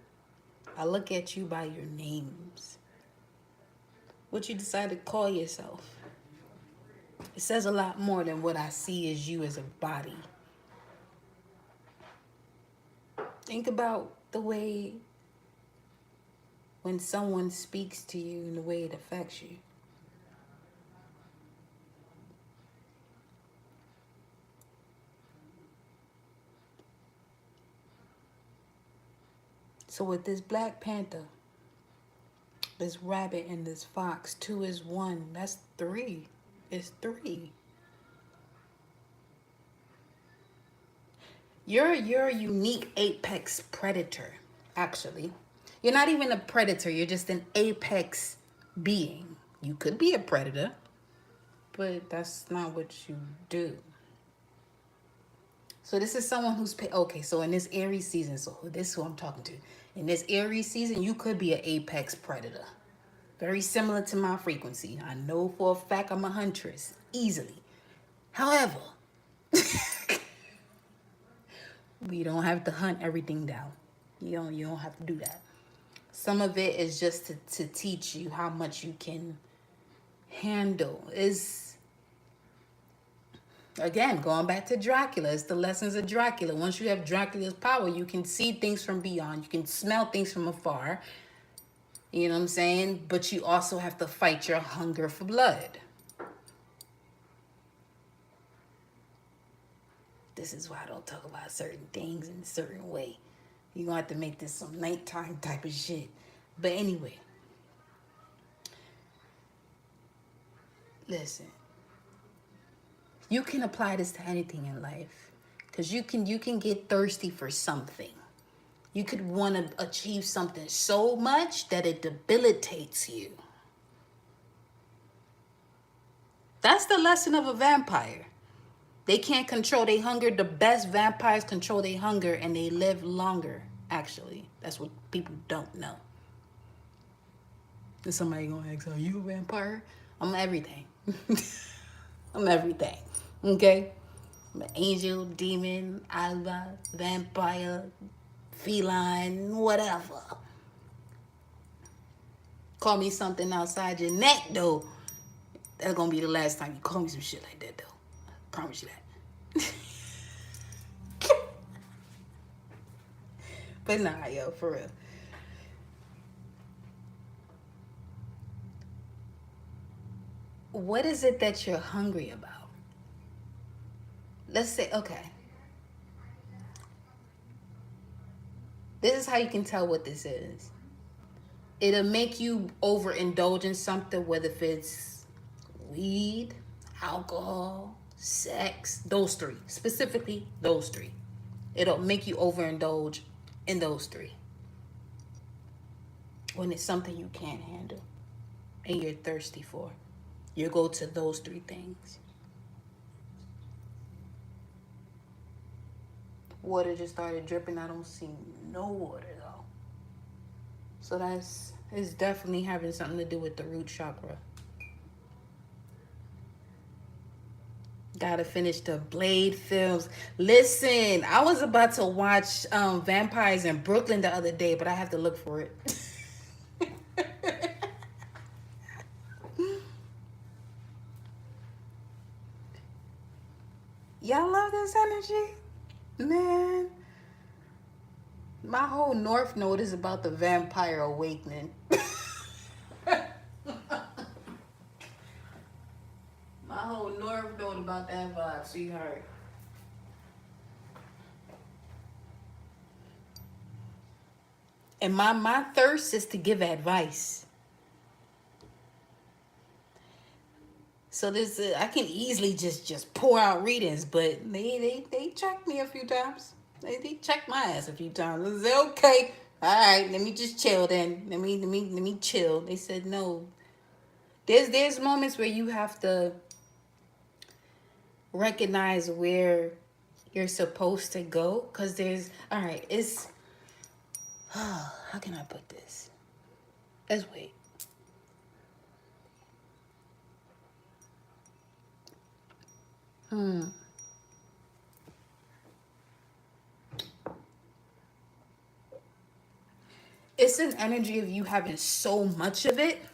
I look at you by your names. What you decide to call yourself. It says a lot more than what I see as you as a body. Think about the way when someone speaks to you and the way it affects you. So with this Black Panther, this rabbit, and this fox, 2 is 1. That's 3. It's 3. You're a unique apex predator, actually. You're not even a predator, you're just an apex being. You could be a predator, but that's not what you do. So this is someone who's okay. So in this Aries season, so this is who I'm talking to. In this Aries season, you could be an apex predator, very similar to my frequency. I know for a fact I'm a huntress easily. However, we don't have to hunt everything down. You don't have to do that. Some of it is just to teach you how much you can handle. Is again going back to Dracula. It's the lessons of Dracula. Once you have Dracula's power, you can see things from beyond. You can smell things from afar. You know what I'm saying? But you also have to fight your hunger for blood. This is why I don't talk about certain things in a certain way. You're going to have to make this some nighttime type of shit. But anyway, listen. You can apply this to anything in life. Because you can get thirsty for something. You could want to achieve something so much that it debilitates you. That's the lesson of a vampire. They can't control their hunger. The best vampires control their hunger and they live longer, actually. That's what people don't know. Is somebody gonna ask, are you a vampire? I'm everything. I'm everything. Okay? I'm an angel, demon, alba, vampire, feline, whatever. Call me something outside your neck, though. That's gonna be the last time you call me some shit like that, though. I promise you that. But nah, yo, for real. What is it that you're hungry about? Let's say, okay. This is how you can tell what this is. It'll make you overindulge in something, whether if it's weed, alcohol, sex, those three. Specifically, those three. It'll make you overindulge in those three. When it's something you can't handle and you're thirsty for, you go to those three things. Water just started dripping. I don't see no water though. So it's definitely having something to do with the root chakra. Gotta finish the Blade films. Listen, I was about to watch Vampires in Brooklyn the other day, but I have to look for it. Y'all love this energy? Man. My whole North Node is about the vampire awakening. My whole North Node about that vibe, sweetheart. And my thirst is to give advice. So this I can easily just pour out readings, but they checked me a few times. They checked my ass a few times. I said, okay, all right, let me just chill then. Let me chill. They said no. There's moments where you have to recognize where you're supposed to go, because there's all right. It's how can I put this? Let's wait. It's an energy of you having so much of it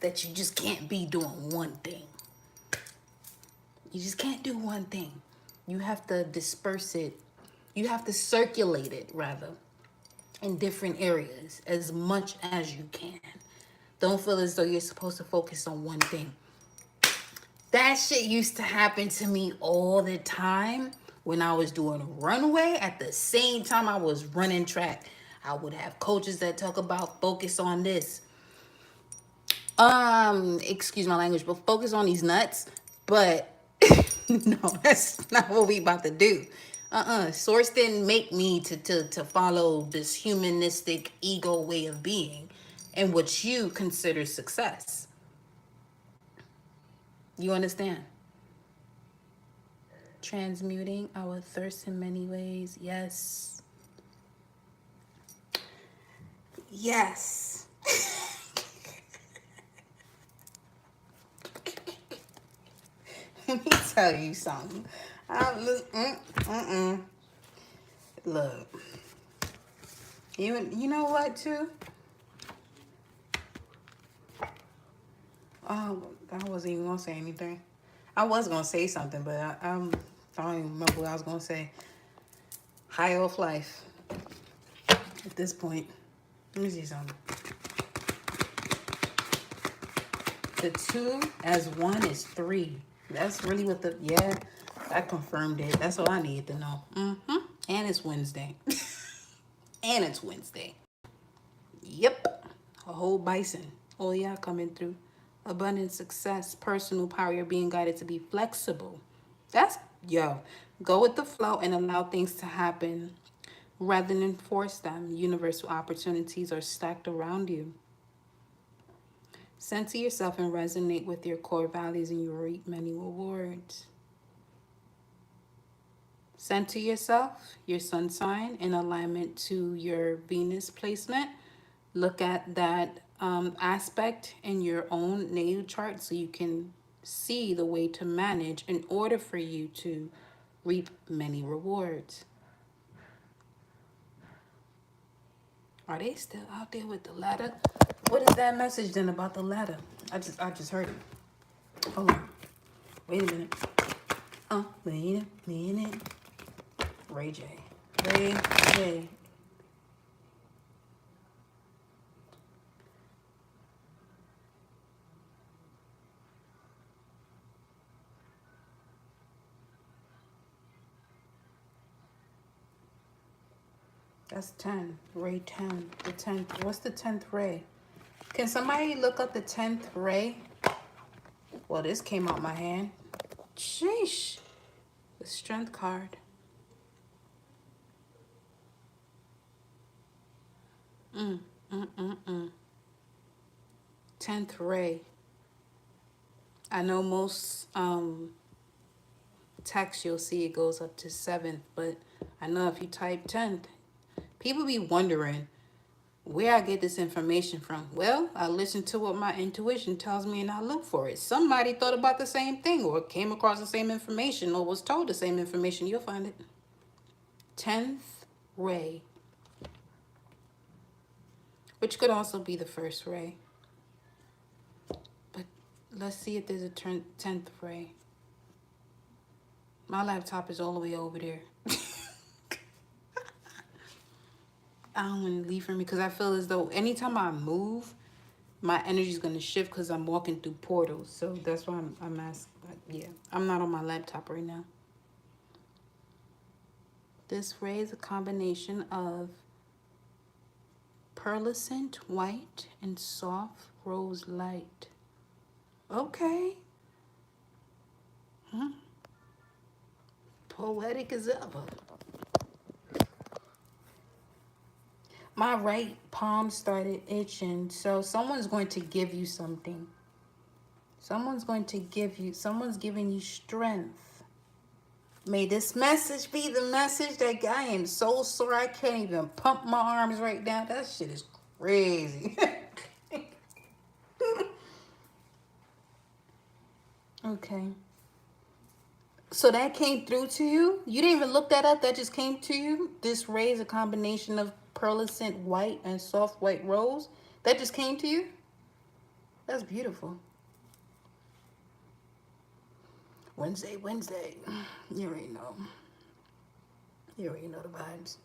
that you just can't be doing one thing. You just can't do one thing. You have to disperse it. You have to circulate it, rather, in different areas as much as you can. Don't feel as though you're supposed to focus on one thing. That shit used to happen to me all the time when I was doing runway. At the same time I was running track, I would have coaches that talk about focus on this. Excuse my language, but focus on these nuts. But no, that's not what we about to do. Source didn't make me to follow this humanistic ego way of being and what you consider success. You understand? Transmuting our thirst in many ways. Yes. Yes. Let me tell you something. Look, you know what too? I wasn't even gonna say anything. I was gonna say something, but I don't even remember what I was gonna say. High off life. At this point, let me see something. The two as one is three. That's really what I confirmed it. That's all I needed to know. And it's Wednesday. And it's Wednesday. Yep. A whole bison. Oh yeah, coming through. Abundant success, personal power. You're being guided to be flexible. That's, yo, go with the flow and allow things to happen rather than force them. Universal opportunities are stacked around you. Center yourself and resonate with your core values, and you will reap many rewards. Center yourself, your sun sign, in alignment to your Venus placement. Look at that aspect in your own natal chart so you can see the way to manage in order for you to reap many rewards. Are they still out there with the ladder? What is that message then about the ladder? I just heard it. Hold on. Wait a minute. Wait a minute. Ray J. Ray J. That's 10. Ray 10. The 10th. What's the 10th ray? Can somebody look up the 10th ray? Well, this came out my hand. Sheesh. The strength card. 10th ray. I know most text you'll see it goes up to 7th, but I know if you type 10th, people be wondering where I get this information from. Well, I listen to what my intuition tells me and I look for it. Somebody thought about the same thing or came across the same information or was told the same information. You'll find it. 10th ray, which could also be the first ray. But let's see if there's a 10th ray. My laptop is all the way over there. I don't want to leave for me because I feel as though anytime I move, my energy is going to shift because I'm walking through portals. So that's why I'm asking. Yeah, I'm not on my laptop right now. This ray is a combination of pearlescent white and soft rose light. Okay. Poetic as ever. My right palm started itching, so someone's going to give you something. Someone's giving you strength. May this message be the message that I am so sore I can't even pump my arms right now. That shit is crazy. Okay. So that came through to you? You didn't even look that up? That just came to you? This ray is a combination of pearlescent white and soft white rose? That just came to you? That's beautiful. Wednesday. You already know. You already know the vibes.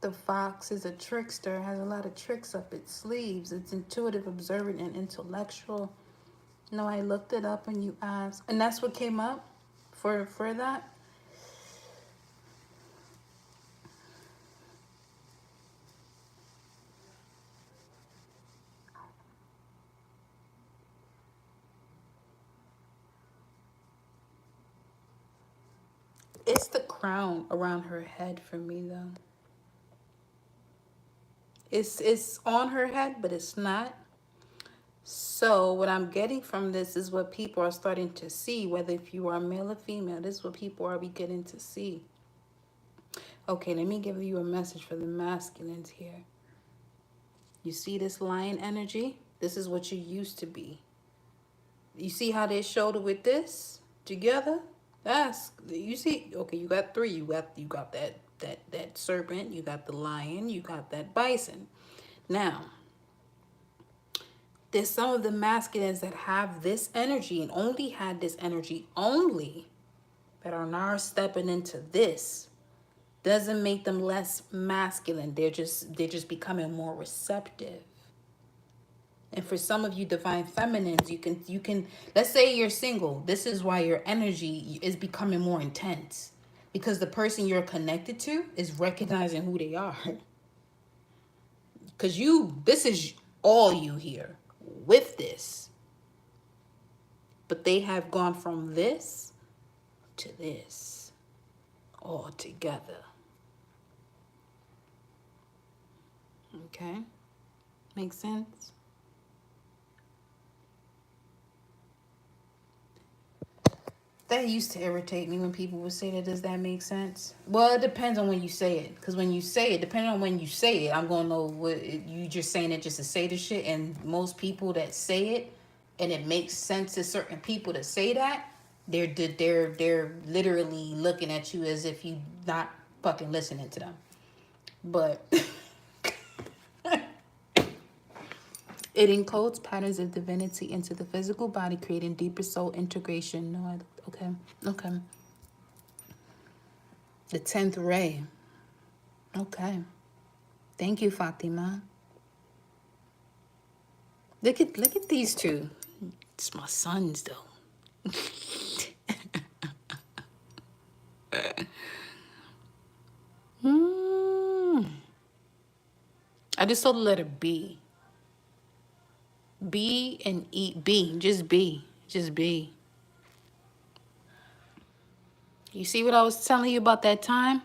The fox is a trickster, has a lot of tricks up its sleeves. It's intuitive, observant, and intellectual. No, I looked it up and you asked. And that's what came up for that? It's the crown around her head for me, though. It's on her head, but it's not. So what I'm getting from this is what people are starting to see, whether if you are male or female. This is what people are beginning to see. Okay, let me give you a message for the masculines here. You see this lion energy? This is what you used to be. You see how they shoulder with this together? That's, you see, okay, you got three. You got that serpent, you got the lion, you got that bison. Now, there's some of the masculines that have this energy and only had this energy only, that are now stepping into this. Doesn't make them less masculine. They're just becoming more receptive. And for some of you divine feminines, you can let's say you're single. This is why your energy is becoming more intense, because the person you're connected to is recognizing who they are. Because this is all you here with this. But they have gone from this to this all together. Okay? Makes sense? That used to irritate me when people would say that. Does that make sense? Well, it depends on when you say it. Because when you say it, depending on when you say it, I'm going to know what you just saying it just to say the shit. And most people that say it, and it makes sense to certain people to say that, they're literally looking at you as if you not fucking listening to them. But it encodes patterns of divinity into the physical body, creating deeper soul integration. No, okay. The 10th ray. Okay. Thank you, Fatima. Look at these two. It's my sons, though. I just saw the letter B. B and E. B. Just B. Just B. You see what I was telling you about that time?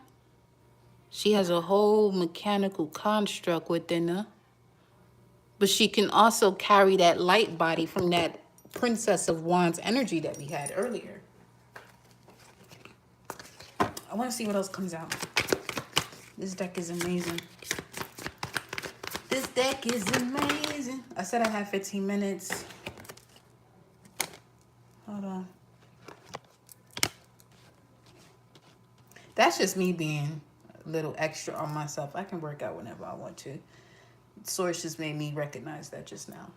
She has a whole mechanical construct within her. But she can also carry that light body from that Princess of Wands energy that we had earlier. I want to see what else comes out. This deck is amazing. This deck is amazing. I said I had 15 minutes. Hold on. That's just me being a little extra on myself. I can work out whenever I want to. Source just made me recognize that just now.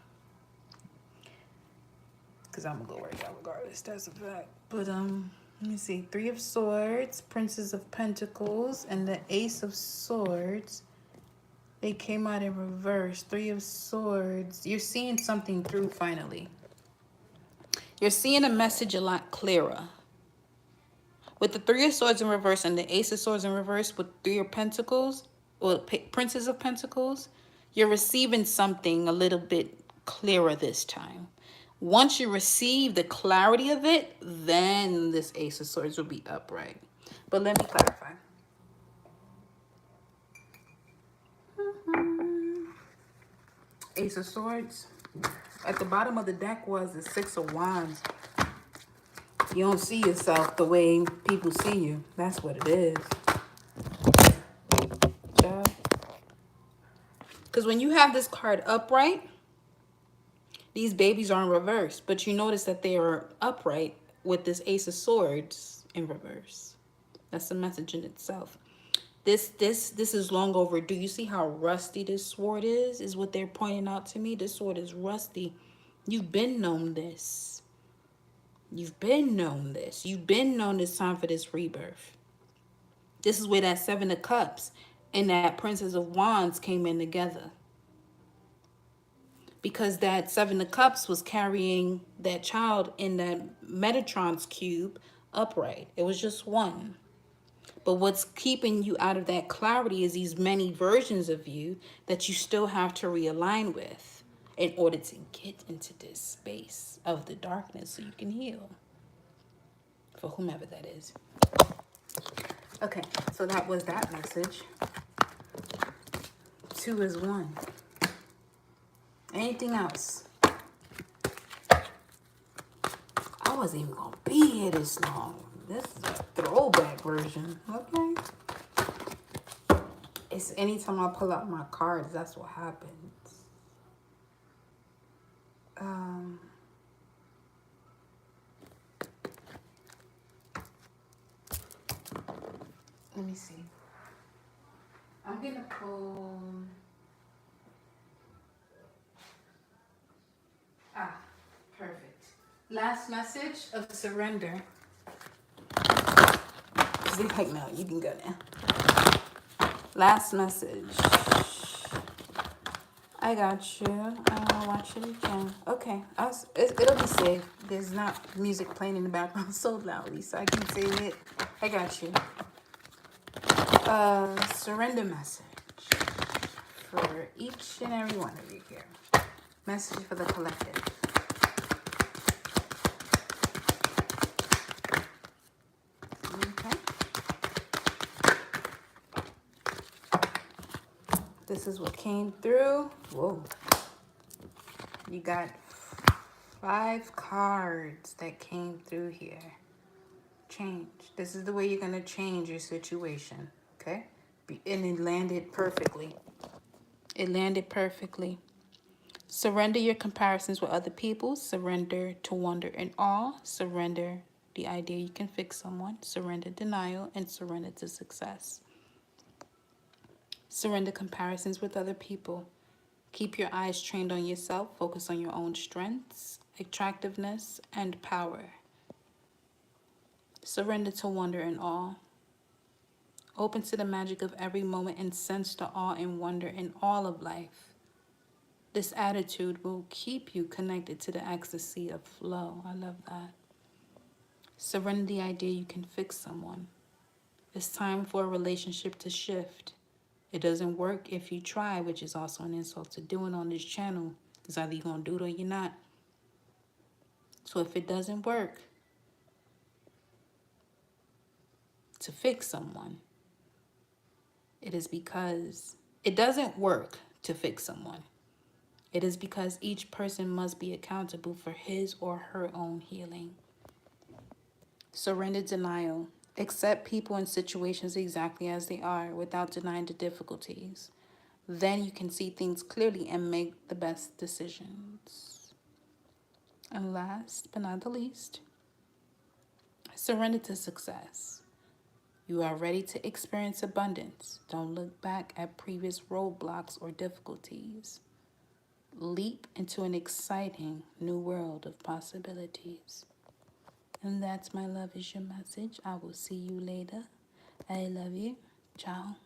Because I'm going to go work out regardless. That's a fact. But, let me see. 3 of Swords, Princess of Pentacles, and the Ace of Swords. They came out in reverse. 3 of Swords. You're seeing something through finally. You're seeing a message a lot clearer. With the 3 of Swords in reverse and the Ace of Swords in reverse with 3 of Pentacles, or Princess of Pentacles, you're receiving something a little bit clearer this time. Once you receive the clarity of it, then this Ace of Swords will be upright. But let me clarify. Ace of Swords. At the bottom of the deck was the 6 of Wands. You don't see yourself the way people see you. That's what it is. Because when you have this card upright, these babies are in reverse. But you notice that they are upright with this Ace of Swords in reverse. That's the message in itself. This is long overdue. You see how rusty this sword is what they're pointing out to me. This sword is rusty. You've been known this. You've been known this. You've been known it's time for this rebirth. This is where that 7 of Cups and that Princess of Wands came in together. Because that 7 of Cups was carrying that child in that Metatron's cube upright. It was just one. But what's keeping you out of that clarity is these many versions of you that you still have to realign with in order to get into this space of the darkness so you can heal. For whomever that is. Okay, so that was that message. 2 is 1. Anything else? I wasn't even gonna be here this long. This is a throwback version. Okay. It's anytime I pull out my cards, that's what happens. Let me see. I'm gonna pull. Perfect. Last message of surrender. They're like, no, you can go now. Last message. I got you. I'll watch it again. Okay, it'll be saved. There's not music playing in the background so loudly, so I can save it. I got you. Surrender message for each and every one of you here. Message for the collective. Okay. This is what came through. Whoa. You got 5 cards that came through here. Change. This is the way you're going to change your situation. Okay? And it landed perfectly. It landed perfectly. Surrender your comparisons with other people. Surrender to wonder and awe. Surrender the idea you can fix someone. Surrender denial. And surrender to success. Surrender comparisons with other people. Keep your eyes trained on yourself. Focus on your own strengths, attractiveness, and power. Surrender to wonder and awe. Open to the magic of every moment and sense the awe and wonder in all of life. This attitude will keep you connected to the ecstasy of flow. I love that. Surrender the idea you can fix someone. It's time for a relationship to shift. It doesn't work if you try, which is also an insult to doing on this channel. It's either you're going to do it or you're not. So if it doesn't work to fix someone, it is because it doesn't work to fix someone. It is because each person must be accountable for his or her own healing. Surrender denial. Accept people and situations exactly as they are without denying the difficulties. Then you can see things clearly and make the best decisions. And last but not the least, surrender to success. You are ready to experience abundance. Don't look back at previous roadblocks or difficulties. Leap into an exciting new world of possibilities. And that's my love is your message. I will see you later. I love you. Ciao.